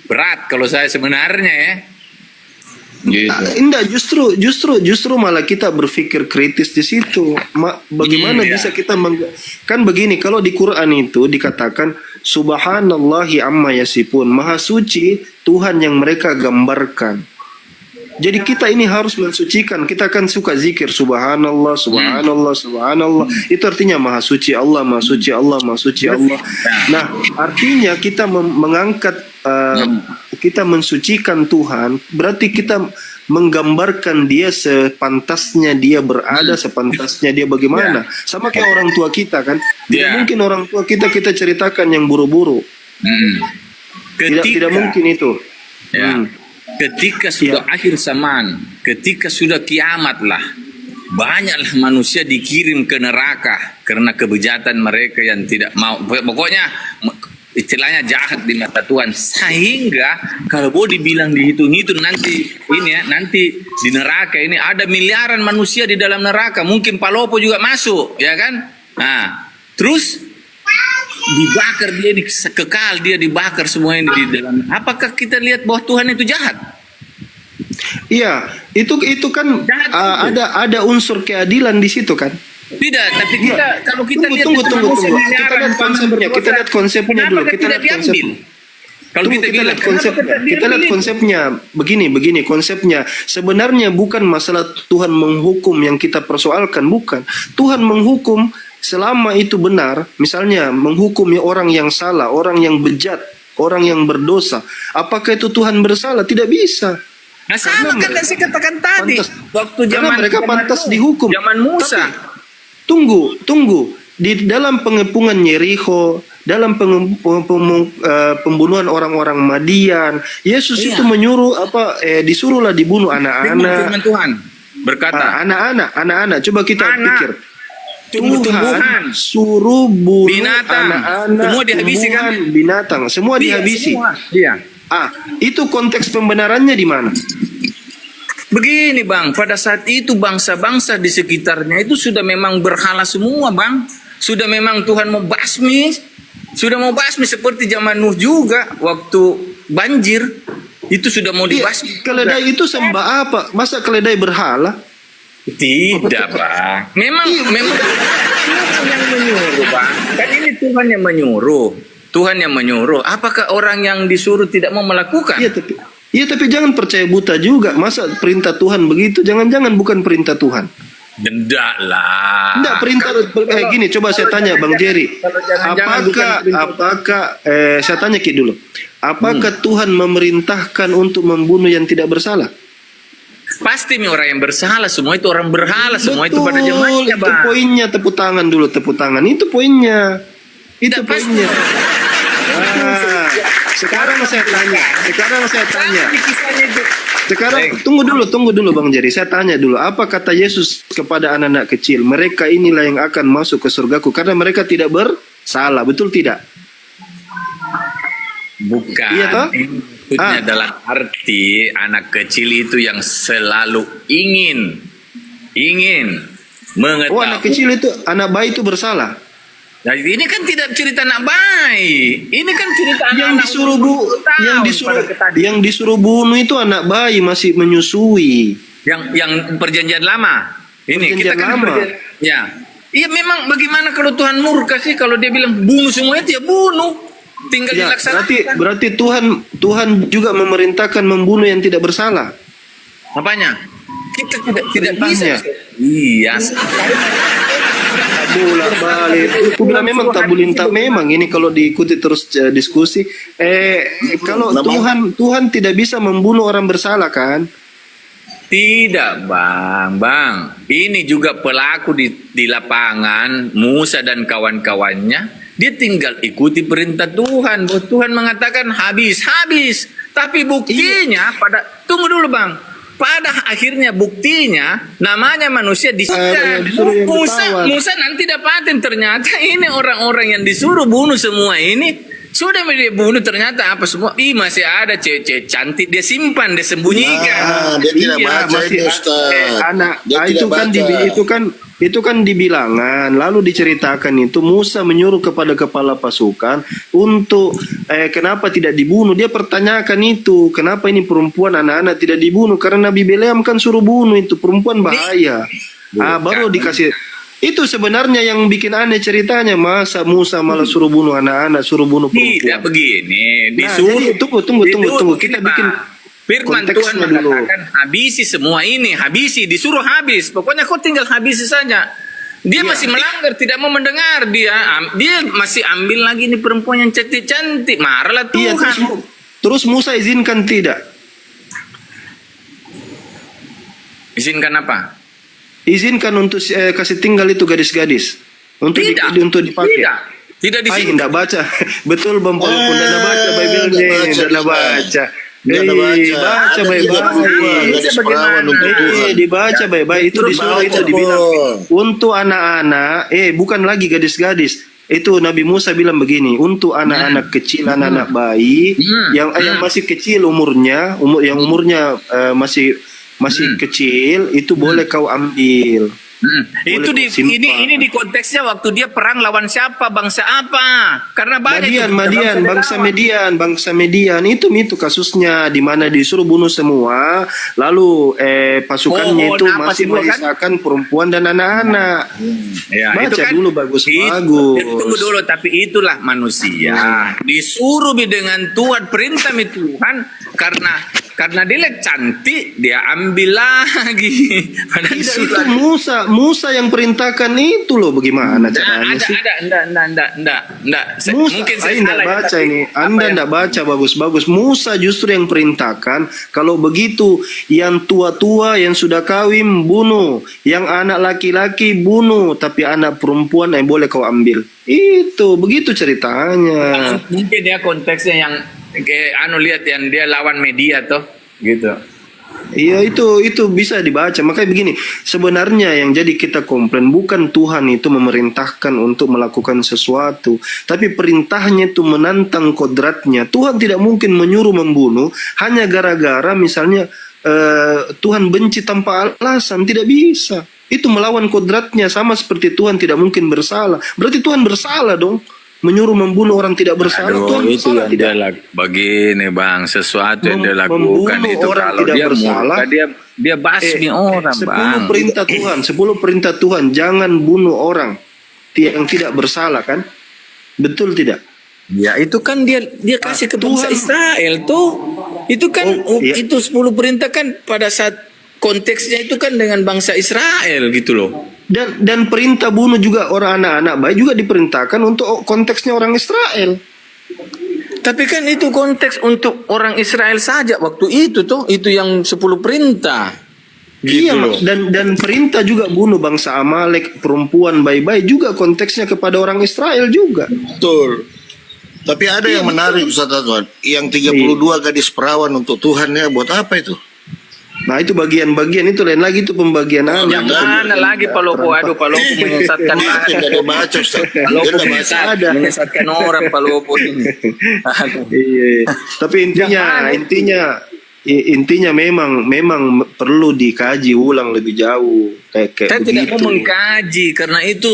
Berat kalau saya sebenarnya ya. Gitu. Enggak, justru malah kita berpikir kritis di situ. Bagaimana bisa kita kan begini, kalau di Quran itu dikatakan subhanallahi amma yasifun, maha suci Tuhan yang mereka gambarkan. Jadi kita ini harus mensucikan. Kita kan suka zikir subhanallah. Itu artinya maha suci Allah, maha suci Allah, maha suci Allah. Nah, artinya kita mengangkat kita mensucikan Tuhan, berarti kita menggambarkan dia sepantasnya dia berada, sepantasnya dia bagaimana. Sama kayak orang tua kita kan. Tidak mungkin orang tua kita ceritakan yang buru-buru. Tidak mungkin itu. Ya. Ketika sudah akhir zaman, ketika sudah kiamat lah, banyaklah manusia dikirim ke neraka karena kebejatan mereka yang tidak mau. Pokoknya istilahnya jahat di mata Tuhan. Sehingga kalau boleh dibilang dihitung-hitung nanti ini ya, nanti di neraka ini ada miliaran manusia di dalam neraka. Mungkin Palopo juga masuk, ya kan? Nah, terus dibakar dia, kekal dia dibakar semua ini di dalam. Apakah kita lihat bahwa Tuhan itu jahat? Iya, itu kan Jahat ada unsur keadilan di situ kan. Tidak, tapi kita kalau kita lihat Tunggu. miliaran Kita lihat konsepnya dulu. Kita lihat konsepnya. Kalau kita bilang Kita lihat konsepnya. Begini konsepnya. Sebenarnya bukan masalah Tuhan menghukum yang kita persoalkan, bukan. Tuhan menghukum selama itu benar, misalnya menghukumi orang yang salah, orang yang bejat, orang yang berdosa. Apakah itu Tuhan bersalah? Tidak bisa. Nah, sama kan yang saya katakan tadi. Waktu Karena zaman mereka pantas Nuh, dihukum. Zaman Musa. Tapi, tunggu. Di dalam pengepungan Yerikho, dalam pembunuhan orang-orang Madian, Yesus itu menyuruh disuruhlah dibunuh anak-anak. Firman Tuhan berkata, anak-anak. Coba kita pikir. tumbuh-tumbuhan, suruh bunuh binatang, anak-anak, semua dihabisi kan? Binatang, semua dihabisi. Iya. Itu konteks pembenarannya di mana? Begini Bang, pada saat itu bangsa-bangsa di sekitarnya itu sudah memang berhala semua Bang. Sudah memang Tuhan mau basmi. Sudah mau basmi seperti zaman Nuh juga. Waktu banjir, itu sudah mau dibasmi. Keledai itu sembah apa? Masa keledai berhala? Tidak Bang. Memang Tuhan yang menyuruh Bang. Kan ini Tuhan yang menyuruh. Tuhan yang menyuruh. Apakah orang yang disuruh tidak mau melakukan? Iya tapi jangan percaya buta juga. Masa perintah Tuhan begitu? Jangan-jangan bukan perintah Tuhan. Tidak lah. Tidak perintah. Gini, coba saya tanya Bang Jerry. Apakah saya tanya Ki dulu. Apakah Tuhan memerintahkan untuk membunuh yang tidak bersalah? Pasti nih orang yang bersalah. Semua itu orang berhala. Semua itu pada zamannya Bang. Itu poinnya. Tepuk tangan dulu. Tepuk tangan. Itu poinnya. Itu poinnya. Sekarang saya tanya. Tunggu dulu Bang Jerry. Saya tanya dulu, apa kata Yesus kepada anak-anak kecil? Mereka inilah yang akan masuk ke surgaku karena mereka tidak bersalah. Betul tidak? Bukan. Iya toh? Maksudnya dalam arti anak kecil itu yang selalu ingin mengetahui. Oh, anak kecil itu, anak bayi itu bersalah. Nah, ini kan tidak cerita anak bayi. Ini kan cerita Yang anak disuruh bunuh itu anak bayi masih menyusui. Yang perjanjian lama. Ini Perjanjian kita kan lama. Ya. Iya memang bagaimana kalau Tuhan murka sih kalau dia bilang bunuh semuanya dia bunuh. Tinggal Ya, dilaksanakan. berarti Tuhan juga memerintahkan membunuh yang tidak bersalah. Apanya? Kita tidak Perintahnya. bisa. Iya. Bolak-balik. Aku bilang memang memang ini kalau diikuti terus diskusi. Kalau Tuhan tidak bisa membunuh orang bersalah kan? Tidak Bang. Ini juga pelaku di lapangan, Musa dan kawan-kawannya. Dia tinggal ikuti perintah Tuhan. Bahwa Tuhan mengatakan habis. Tapi buktinya tunggu dulu Bang. Pada akhirnya buktinya namanya manusia disikat. Musa nanti dapatin ternyata ini orang-orang yang disuruh bunuh semua ini sudah dia bunuh ternyata apa semua. Masih ada cewek-cewek cantik dia simpan, dia sembunyikan. Dia tidak baca itu Ustaz. Itu kan di bilangan, lalu diceritakan itu Musa menyuruh kepada kepala pasukan untuk kenapa tidak dibunuh. Dia pertanyakan itu, kenapa ini perempuan anak-anak tidak dibunuh? Karena Nabi Bileam kan suruh bunuh itu perempuan bahaya. Baru dikasih. Itu sebenarnya yang bikin aneh ceritanya. Masa Musa malah suruh bunuh anak-anak, suruh bunuh perempuan. Tidak begini. Jadi, tunggu. Kita bikin Firman Tuhan mengatakan habisi semua ini, disuruh habis. Pokoknya kau tinggal habisi saja. Dia masih melanggar, tidak mau mendengar dia masih ambil lagi nih perempuan yang cantik-cantik. Marahlah Tuhan. Terus Musa izinkan tidak? Izinkan apa? Izinkan untuk kasih tinggal itu gadis-gadis untuk dipakai. Tidak di Ay, sini. enggak baca. Betul Bang Paul pun enggak baca Bible-nya, enggak baca. Nggak baca. Baca Ada baik-baik. gadis perawan untuk Tuhan. Dibaca baik-baik. Itu di surah itu dibilang untuk anak-anak, bukan lagi gadis-gadis. Itu Nabi Musa bilang begini, untuk anak-anak kecil, anak-anak bayi yang masih kecil umurnya, umurnya masih kecil, itu boleh kau ambil. Itu Boleh kau simpan. ini di konteksnya waktu dia perang lawan siapa, bangsa apa? Karena banyak Bangsa Median itu kasusnya di mana disuruh bunuh semua, lalu pasukannya itu apa masih semua kan? menyisakan perempuan dan anak-anak. Ya, Baca itu kan dulu bagus. Tunggu dulu, tapi itulah manusia disuruh dengan Tuhan, perintah Tuhan, karena dia lihat cantik dia ambil lagi. Padahal Tidak, disuruh itu Musa yang perintahkan itu loh, bagaimana caranya sih? enggak. Musa, Mungkin saya enggak salah ya, baca tapi ini. apa Anda yang- enggak baca bagus-bagus. Musa justru yang perintahkan kalau begitu yang tua-tua yang sudah kawin bunuh, yang anak laki-laki bunuh, tapi anak perempuan boleh kau ambil. Itu begitu ceritanya. Mungkin ya konteksnya yang lihat yang dia lawan media toh gitu. Iya, itu bisa dibaca. Makanya begini, sebenarnya yang jadi kita komplain bukan Tuhan itu memerintahkan untuk melakukan sesuatu, tapi perintahnya itu menantang kodratnya. Tuhan tidak mungkin menyuruh membunuh hanya gara-gara misalnya Tuhan benci tanpa alasan, tidak bisa. Itu melawan kodratnya, sama seperti Tuhan tidak mungkin bersalah. Berarti Tuhan bersalah dong. Menyuruh membunuh orang tidak bersalah. Tuhan itu bersalah yang tidak? dia begini bang, sesuatu yang dia lakukan Membunuh itu orang kalau tidak dia bersalah. murka, dia basmi orang 10 bang. perintah Tuhan, 10 perintah Tuhan, jangan bunuh orang yang tidak bersalah kan? Betul tidak? Ya itu kan dia kasih ke bangsa Tuhan- Israel tuh. Itu kan iya. itu 10 perintah kan pada saat konteksnya itu kan dengan bangsa Israel gitu loh. Dan perintah bunuh juga orang anak-anak bayi juga diperintahkan untuk konteksnya orang Israel. Tapi kan itu konteks untuk orang Israel saja waktu itu tuh, itu yang 10 perintah. Gitu Iya, loh. dan perintah juga bunuh bangsa Amalek, perempuan bayi-bayi juga konteksnya kepada orang Israel juga. Betul. Tapi ada yang menarik Ustaz Tuhan. Yang 32 gadis perawan untuk Tuhan ya, buat apa itu? Nah, itu bagian-bagian itu lain lagi itu pembagian anak. Yang mana lagi Palopo, aduh Palopo menyesatkan Tidak ada baca Ustaz. Dia Palopo nggak baca. menyesatkan orang Palopo ini. Aduh. Iya. Tapi intinya memang perlu dikaji ulang lebih jauh kayak Saya begitu. tidak mau mengkaji karena itu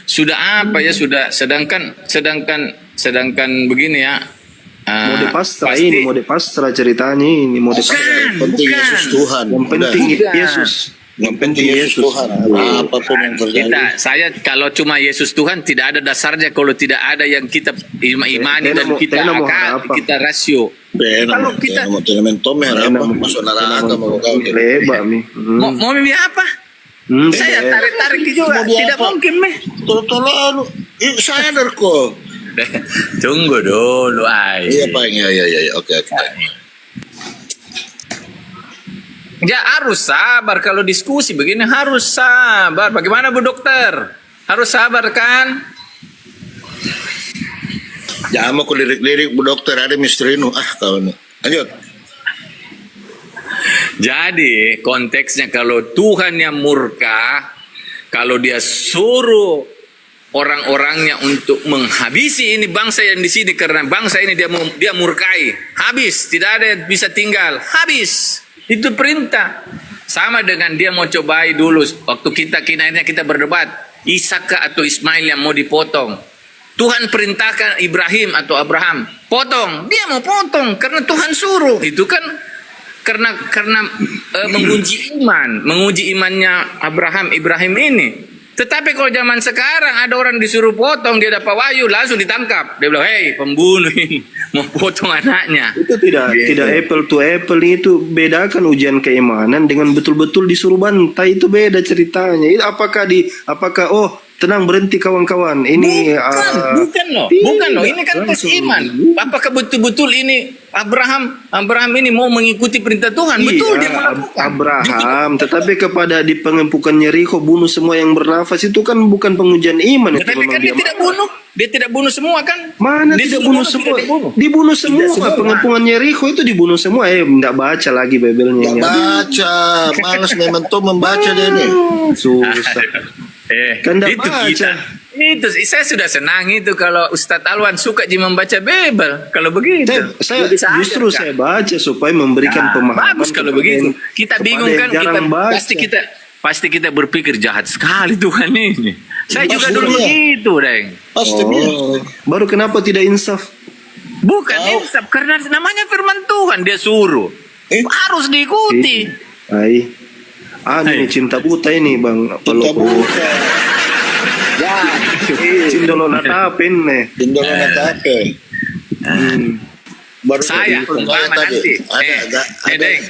sudah apa ya, sudah sedangkan begini ya. Mode pastra pasti- ini, mode pastra ceritanya ini, mode pastra. Bukan, Penting bukan. Yesus Tuhan. Yang penting Bukan. Yesus. Yang penting Yesus Tuhan. Apapun yang terjadi. Saya kalau cuma Yesus Tuhan tidak ada dasarnya kalau tidak ada yang kita imani dan kita Tena mau akal, apa? kita rasio. Kalau kita mau tomer apa masuk neraka mau kau. Lebar nih. mau mimpi apa? Saya tarik juga, Mau dia tidak apa? mungkin meh. Tolong, sadar kok. Tunggu dulu, ay. Iya Pak, iya. Oke. Ya harus sabar kalau diskusi begini, harus sabar. Bagaimana Bu Dokter? Harus sabar kan? Jangan mau lirik-lirik Bu Dokter, ada misterinu. Kau nih. Lanjut. Jadi konteksnya kalau Tuhan yang murka, kalau dia suruh orang-orangnya untuk menghabisi ini bangsa yang di sini karena bangsa ini dia murkai, habis, tidak ada yang bisa tinggal, habis. Itu perintah. Sama dengan dia mau cobai dulu waktu akhirnya kita berdebat, Ishak atau Ismail yang mau dipotong. Tuhan perintahkan Ibrahim atau Abraham, potong. Dia mau potong karena Tuhan suruh. Itu kan karena menguji imannya Ibrahim ini. Tetapi kalau zaman sekarang ada orang disuruh potong, dia dapat wahyu langsung ditangkap. Dia bilang, "Hei, pembunuh ini mau potong anaknya." Itu tidak apple to apple, itu bedakan ujian keimanan dengan betul-betul disuruh bantai, itu beda ceritanya. Itu apakah tenang berhenti kawan-kawan. Ini Bukan loh. Ini kan tes iman. Apakah betul-betul ini Abraham ini mau mengikuti perintah Tuhan? Betul dia melakukan. Abraham, tetapi kepada di pengempukan Yeriko bunuh semua yang bernafas itu kan bukan pengujian iman. Itu Tetapi memang kan dia tidak bunuh. Dia tidak bunuh semua kan? Mana Dia tidak suruh bunuh semua? tidak dibunuh. Dibunuh semua. semua. Pengepungan Yerikho itu dibunuh semua. Enggak baca lagi Bible-nya. Nggak baca, malas memang tuh membaca dia nih. Susah. Kan nggak itu baca. kita. Itu saya sudah senang itu kalau Ustadz Alwan suka membaca Bible. Kalau begitu. Saya Jadi saya justru ajarkan. saya baca supaya memberikan pemahaman. Bagus kalau kepada begitu. yang- Kita kepada bingung yang kan, jarang baca. pasti kita berpikir jahat sekali Tuhan ini. Saya juga Pasti dulu iya. begitu, Deng. Pasti Oh, baru kenapa tidak insaf? Bukan insaf karena namanya firman Tuhan dia suruh. Harus diikuti. Hai. Ini cinta buta ini Bang. Kalau Kita buka. Ya, cinta lo natapin nih. tinggal natape. Baru Saya umpama tadi nanti. ada Deng.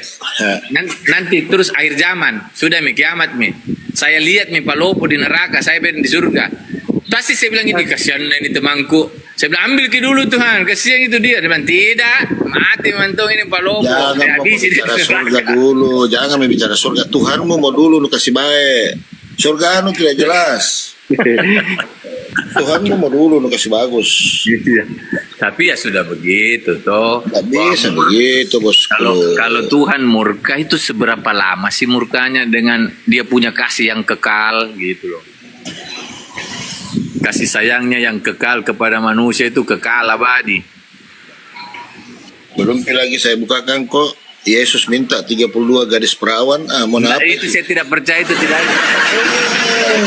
Nanti terus akhir zaman sudah kiamat saya lihat Pak Lopo di neraka, saya di surga, pasti saya bilang ini kasihan ini temanku, saya bilang ambil ke dulu Tuhan, kasihan itu dia bilang tidak mati mantung ini Pak Lopo. Jangan Saya mau habisi dia bicara di surga neraka. dulu, jangan bicara surga. Tuhanmu mau dulu nu kasih baik. Surga anu tidak jelas. Tuhanmu mau dulu nu kasih bagus. Gitu ya. Tapi ya sudah begitu toh. Tidak bisa begitu bosku. Kalau Tuhan murka itu seberapa lama sih murkanya dengan dia punya kasih yang kekal gitu loh. Kasih sayangnya yang kekal kepada manusia itu kekal abadi. Belum lagi saya bukakan kok Yesus minta 32 gadis perawan. Mau Nah, apa? itu saya tidak percaya, itu tidak.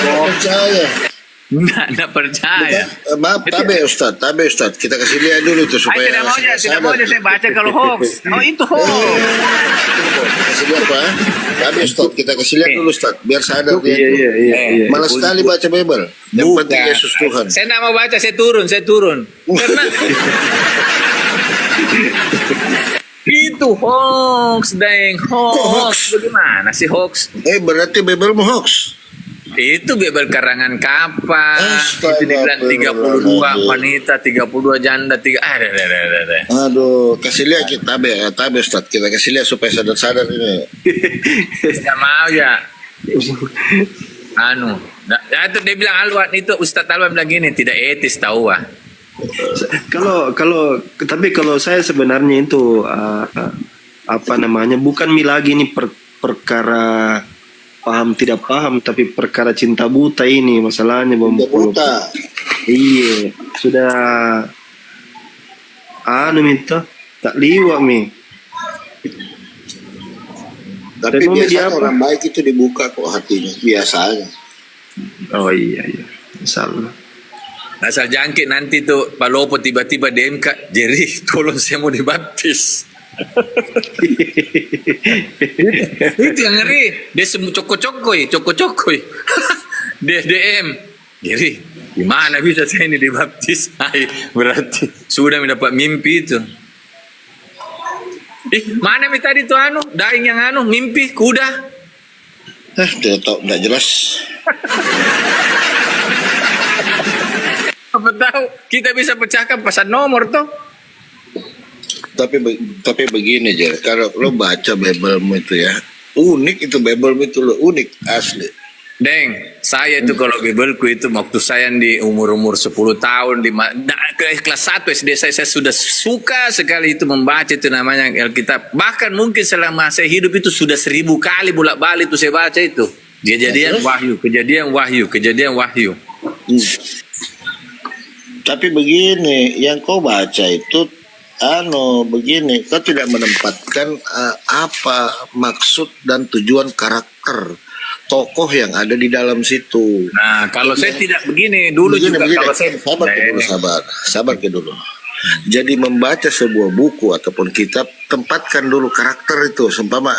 Percaya. Nggak percaya. Maaf, tabe Ustaz. Kita kasih lihat dulu itu Saya supaya tidak mau aja saya baca kalau hoax. Oh itu hoax. Kasih lihat Pak. Tabe Ustaz, kita kasih lihat dulu Ustaz, biar sadar dia. Iya. Malas sekali baca Bible. Yang penting Yesus Tuhan. Saya tidak mau baca, saya turun. Karena itu hoax, Deng. Hoax. Bagaimana sih hoax? Berarti Bible mau hoax. Itu Bible karangan kapan? Astaga, Itu dibilang 32 wanita, 32 janda, ada. Oh. Aduh, kasih lihat kita tabe Ustaz. Kita kasih lihat supaya sadar-sadar ini. Tidak mau ya. Itu dia bilang Alwan itu Ustadz Alwan bilang gini, tidak etis tahu ah. Tapi kalau saya sebenarnya itu apa namanya, bukan lagi ini perkara paham tidak paham, tapi perkara cinta buta ini masalahnya Bang. Buta. Iya, sudah minta tak liwat Tapi Dan mau biasanya media apa? orang baik itu dibuka kok hatinya, biasanya. Oh iya. Salah. Asal jangkit nanti tuh Pak Lopo tiba-tiba DMK, jadi tolong saya mau dibaptis. Itu yang ngeri. Dia semua cokok-cokoy. Dia DM. Jadi gimana bisa saya ini dibaptis? Berarti sudah mendapat mimpi itu. Mana tadi tuh daing yang mimpi kuda. Tidak tahu, tidak jelas. Apa tahu kita bisa pecahkan pesan nomor tuh. Tapi begini aja, kalau lo baca Bible-mu itu ya, unik itu Bible-mu itu lo unik asli. Deng, saya itu kalau Bibelku itu waktu saya di umur 10 tahun kelas 1 SD saya sudah suka sekali itu membaca itu namanya Alkitab. Bahkan mungkin selama saya hidup itu sudah 1000 kali bolak-balik itu saya baca itu. Kejadian Wahyu. Tapi begini, yang kau baca itu begini, kau tidak menempatkan apa maksud dan tujuan karakter tokoh yang ada di dalam situ. Nah, kalau saya tidak begini dulu juga kalau saya sabar dulu. Jadi membaca sebuah buku ataupun kitab, tempatkan dulu karakter itu, seumpama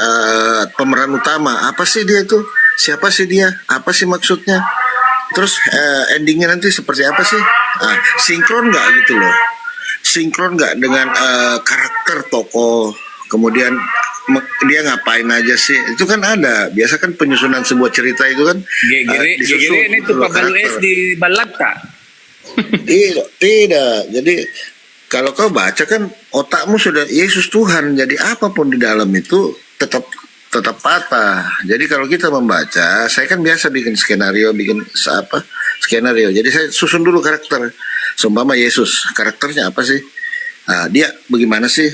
pemeran utama, apa sih dia itu? Siapa sih dia? Apa sih maksudnya? Terus endingnya nanti seperti apa sih? Sinkron nggak gitu loh? Sinkron nggak dengan karakter tokoh? Kemudian dia ngapain aja sih? Itu kan ada. Biasa kan penyusunan sebuah cerita itu kan Gigi ini tuh Pak Balues di Balata. Tidak. Jadi kalau kau baca kan otakmu sudah Yesus Tuhan. Jadi apapun di dalam itu tetap patah. Jadi kalau kita membaca, saya kan biasa bikin skenario. Jadi saya susun dulu karakter. Seumpama Yesus, karakternya apa sih? Nah, dia bagaimana sih?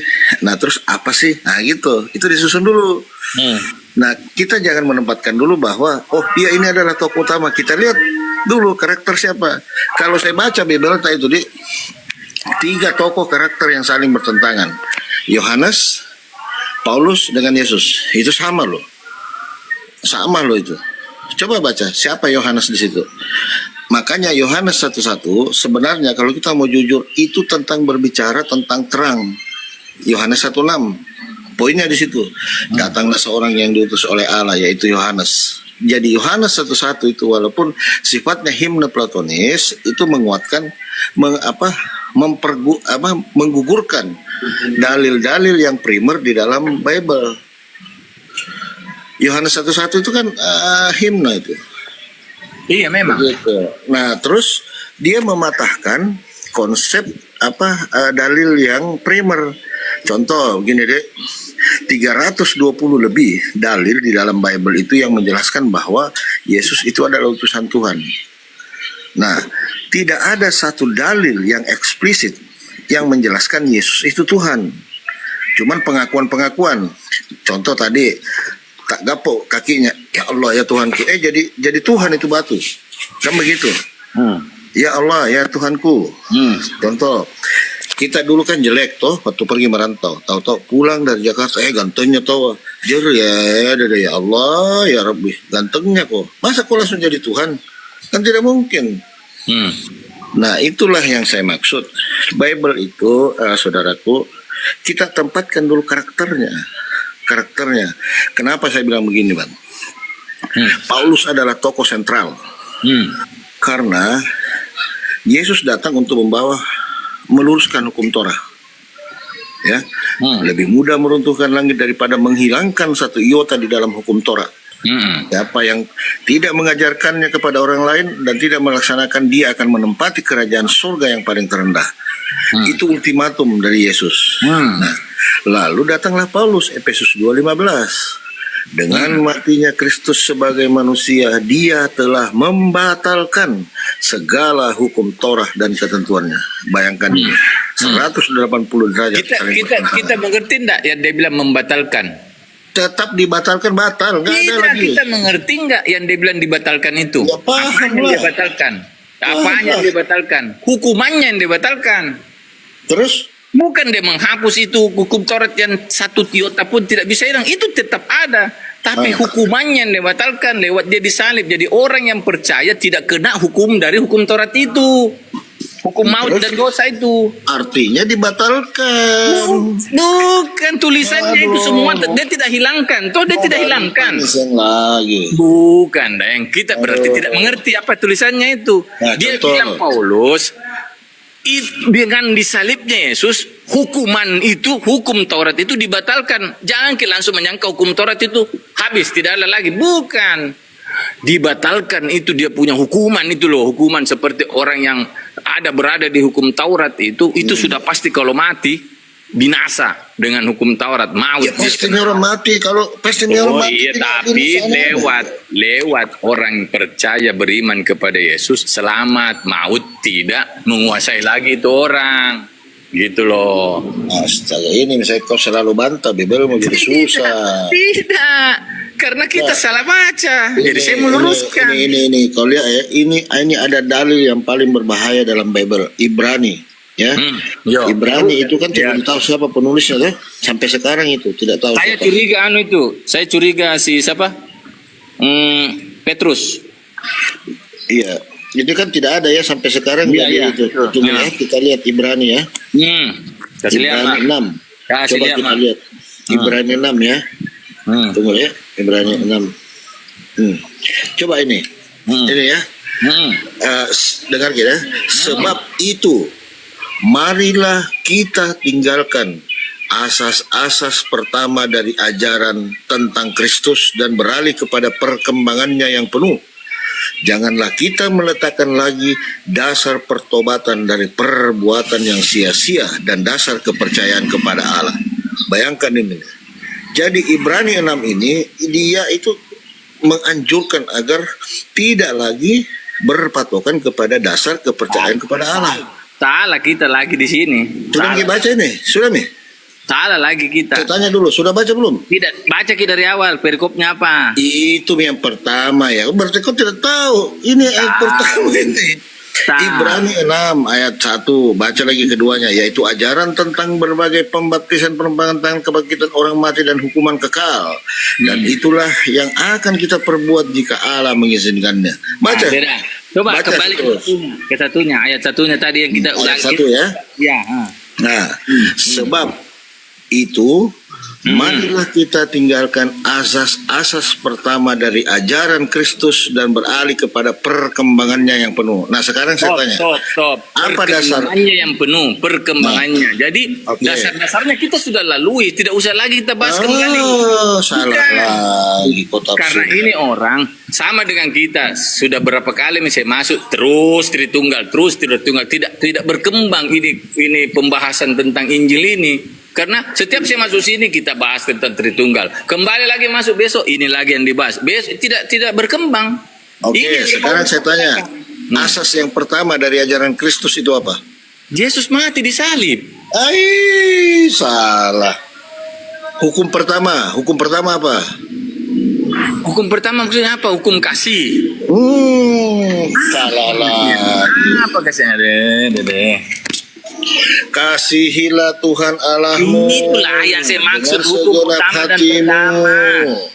Nah, terus apa sih? Nah, gitu. Itu disusun dulu. Nah, kita jangan menempatkan dulu bahwa, oh, dia ini adalah tokoh utama. Kita lihat dulu karakter siapa. Kalau saya baca Bible itu di 3 tokoh karakter yang saling bertentangan. Yohanes, Paulus dengan Yesus. Itu sama loh. Sama loh itu. Coba baca siapa Yohanes di situ. Makanya Yohanes 1:1 sebenarnya kalau kita mau jujur itu tentang berbicara tentang terang. Yohanes 1:6 poinnya di situ. Datanglah seorang yang diutus oleh Allah yaitu Yohanes. Jadi Yohanes 1:1 itu walaupun sifatnya himne platonis itu menguatkan menggugurkan dalil-dalil yang primer di dalam Bible. Yohanes 1:1 itu kan himne itu. Iya memang. Begitu. Nah, terus dia mematahkan konsep dalil yang primer. Contoh gini deh, 320 lebih dalil di dalam Bible itu yang menjelaskan bahwa Yesus itu adalah utusan Tuhan. Nah, tidak ada satu dalil yang eksplisit yang menjelaskan Yesus itu Tuhan. Cuman pengakuan-pengakuan. Contoh tadi tak gapo kakinya, ya Allah ya Tuhanku, jadi Tuhan itu batu, kan begitu. Ya Allah ya Tuhanku. Contoh, kita dulu kan jelek toh waktu pergi merantau, tahu-tahu pulang dari Jakarta, gantengnya toh, ya Allah ya Rabbi, gantengnya kok, masa kok langsung jadi Tuhan? Kan tidak mungkin. Nah, itulah yang saya maksud. Bible itu, saudaraku, kita tempatkan dulu karakternya. Kenapa saya bilang begini, Bang? Paulus adalah tokoh sentral. Karena Yesus datang untuk meluruskan hukum Torah. Ya, lebih mudah meruntuhkan langit daripada menghilangkan satu iota di dalam hukum Torah. Siapa yang tidak mengajarkannya kepada orang lain dan tidak melaksanakan, dia akan menempati kerajaan surga yang paling terendah. Itu ultimatum dari Yesus. Nah, lalu datanglah Paulus, Efesus 2:15. Dengan matinya Kristus sebagai manusia, dia telah membatalkan segala hukum Torah dan ketentuannya. Bayangkan ini, 180 derajat. Kita mengerti enggak yang dia bilang membatalkan? Tetap dibatalkan, batal, nggak ada lagi. Kita mengerti enggak yang dia bilang dibatalkan itu? Ya, paham Apanya lah. yang dibatalkan? Apanya yang dibatalkan? Hukumannya yang dibatalkan. Terus? Bukan dia menghapus itu hukum Taurat yang 1 iota pun tidak bisa hilang, itu tetap ada. Tapi hukumannya yang dibatalkan lewat dia disalib. Jadi orang yang percaya tidak kena hukum dari hukum Taurat itu. Hukum maut dan dosa itu. Artinya dibatalkan. Bukan tulisannya itu semua dia tidak hilangkan. Toh dia tidak hilangkan. Lagi. Bukan, yang kita berarti tidak mengerti apa tulisannya itu. Nah, Dia contoh. bilang Paulus, dengan disalibnya Yesus, hukuman itu, hukum Taurat itu dibatalkan. Jangan kita langsung menyangka hukum Taurat itu habis, tidak ada lagi. Bukan. Dibatalkan itu dia punya hukuman itu loh. Hukuman seperti orang yang berada di hukum Taurat itu sudah pasti kalau mati binasa dengan hukum Taurat, maut. Ya pastinya orang mati, kalau pastinya orang mati. Iya, tapi lewat orang percaya beriman kepada Yesus selamat, maut tidak menguasai lagi itu orang. Gitu loh. Astaga, ini misalnya kau selalu bantah, Bible mau jadi susah. Tidak. Karena kita salah baca. Jadi saya meluruskan. Ini kau lihat ya, ini ada dalil yang paling berbahaya dalam Bible, Ibrani. Ya, Ibrani itu kan tidak tahu siapa penulisnya tuh, sampai sekarang itu tidak tahu. Saya curiga saya curiga si siapa? Petrus. Iya, itu kan tidak ada ya sampai sekarang. Iya. Itu. Tunggu ya, kita lihat Ibrani ya. Kasih lihat, Ibrani 6. Kasih Coba lihat, kita lihat. Ibrani 6 ya. Tunggu ya, Ibrani 6. Coba ini. Ini ya. Dengar kita. Sebab itu marilah kita tinggalkan asas-asas pertama dari ajaran tentang Kristus dan beralih kepada perkembangannya yang penuh. Janganlah kita meletakkan lagi dasar pertobatan dari perbuatan yang sia-sia dan dasar kepercayaan kepada Allah. Bayangkan ini. Jadi Ibrani 6 ini dia itu menganjurkan agar tidak lagi berpatokan kepada dasar kepercayaan kepada Allah. Salah kita lagi di sini. Sudah baca ini? Sudah nih? Salah lagi kita. Saya tanya dulu, sudah baca belum? Tidak baca kita dari awal. Perikopnya apa? Itu yang pertama ya. Berarti kau tidak tahu. Ini ayat pertama ini. Ibrani 6 ayat 1. Baca lagi keduanya, yaitu ajaran tentang berbagai pembaptisan, perkembangan tangan, kebangkitan orang mati dan hukuman kekal. Dan itulah yang akan kita perbuat jika Allah mengizinkannya. Baca. Nah, coba Baca kembali terus. ke satunya. Ayat satunya tadi yang kita Ayat ulangi. 1 ya. Ya. Nah, sebab itu marilah kita tinggalkan asas-asas pertama dari ajaran Kristus dan beralih kepada perkembangannya yang penuh. Nah, sekarang saya tanya. Stop. Apa dasar? Perkembangannya yang penuh, perkembangannya. Jadi Oke. dasar-dasarnya kita sudah lalui, tidak usah lagi kita bahas kembali. Salah Bukan. lagi kota. Karena ini orang sama dengan kita sudah berapa kali misalnya masuk terus Tritunggal, tidak berkembang ini pembahasan tentang Injil ini. Karena setiap saya masuk sini kita bahas tentang Tritunggal. Kembali lagi masuk besok ini lagi yang dibahas. Besok tidak berkembang. Oke, Ini sekarang saya tanya. Asas yang pertama dari ajaran Kristus itu apa? Yesus mati disalib. Salah. Hukum pertama apa? Hukum pertama maksudnya apa? Hukum kasih. Salah lagi. Apa kasihnya? Deh. Kasihilah Tuhan Allahmu. Itulah yang saya maksud dengan hukum segenap utama dan hatimu. pertama.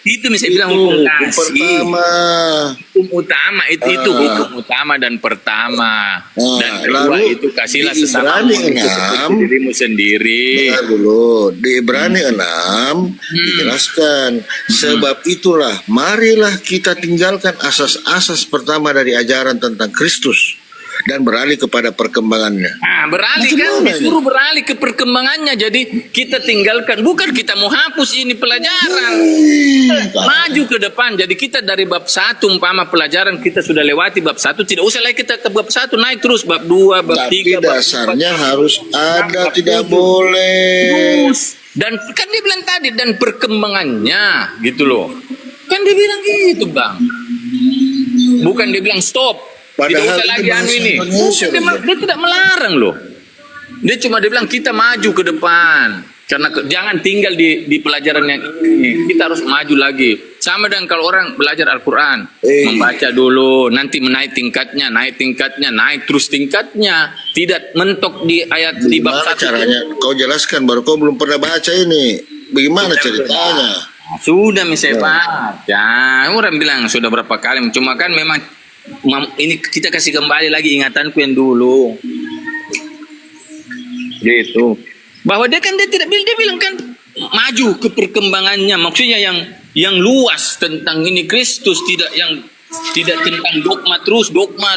Itu misalnya bilang hukum kasih. Pertama. Hukum utama itu hukum utama dan pertama. Dan kedua lalu itu kasihlah di sesama Ibrani itu seperti 6, dirimu sendiri. dengar dulu, di Ibrani 6 dijelaskan, sebab itulah marilah kita tinggalkan asas-asas pertama dari ajaran tentang Kristus dan beralih kepada perkembangannya. Nah, beralih kan Gimana disuruh beralih ke perkembangannya. Jadi kita tinggalkan, bukan kita mau hapus ini pelajaran. Maju ke depan. Jadi kita dari bab 1 umpama pelajaran kita sudah lewati bab 1, tidak usah lagi kita ke bab 1, naik terus bab 2, bab 3, Tapi bab 4. dasarnya harus ada, tidak boleh. Terus. Dan kan dia bilang tadi dan perkembangannya gitu loh. Kan dia bilang gitu, Bang. Bukan dia bilang stop. Tidak Padahal usah itu lagi bahasa anu ini. Indonesia, Dia tidak melarang loh. Dia cuma dia bilang kita maju ke depan. Karena jangan tinggal di pelajaran yang ini. Kita harus maju lagi. Sama dengan kalau orang belajar Al-Quran. Membaca dulu. Nanti naik tingkatnya. Naik terus tingkatnya. Tidak mentok di ayat di bab Gimana 1. caranya? Kau jelaskan, baru kau belum pernah baca ini. Bagaimana ceritanya? Sudah misalnya baca. Orang bilang sudah berapa kali. Cuma kan memang ini kita kasih kembali lagi ingatanku yang dulu. Gitu. Bahwa dia bilang kan maju ke perkembangannya, maksudnya yang luas tentang ini Kristus, tidak tentang dogma terus dogma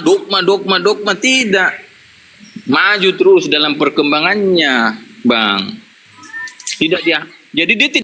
tidak. Maju terus dalam perkembangannya, Bang. Tidak dia. Jadi dia tidak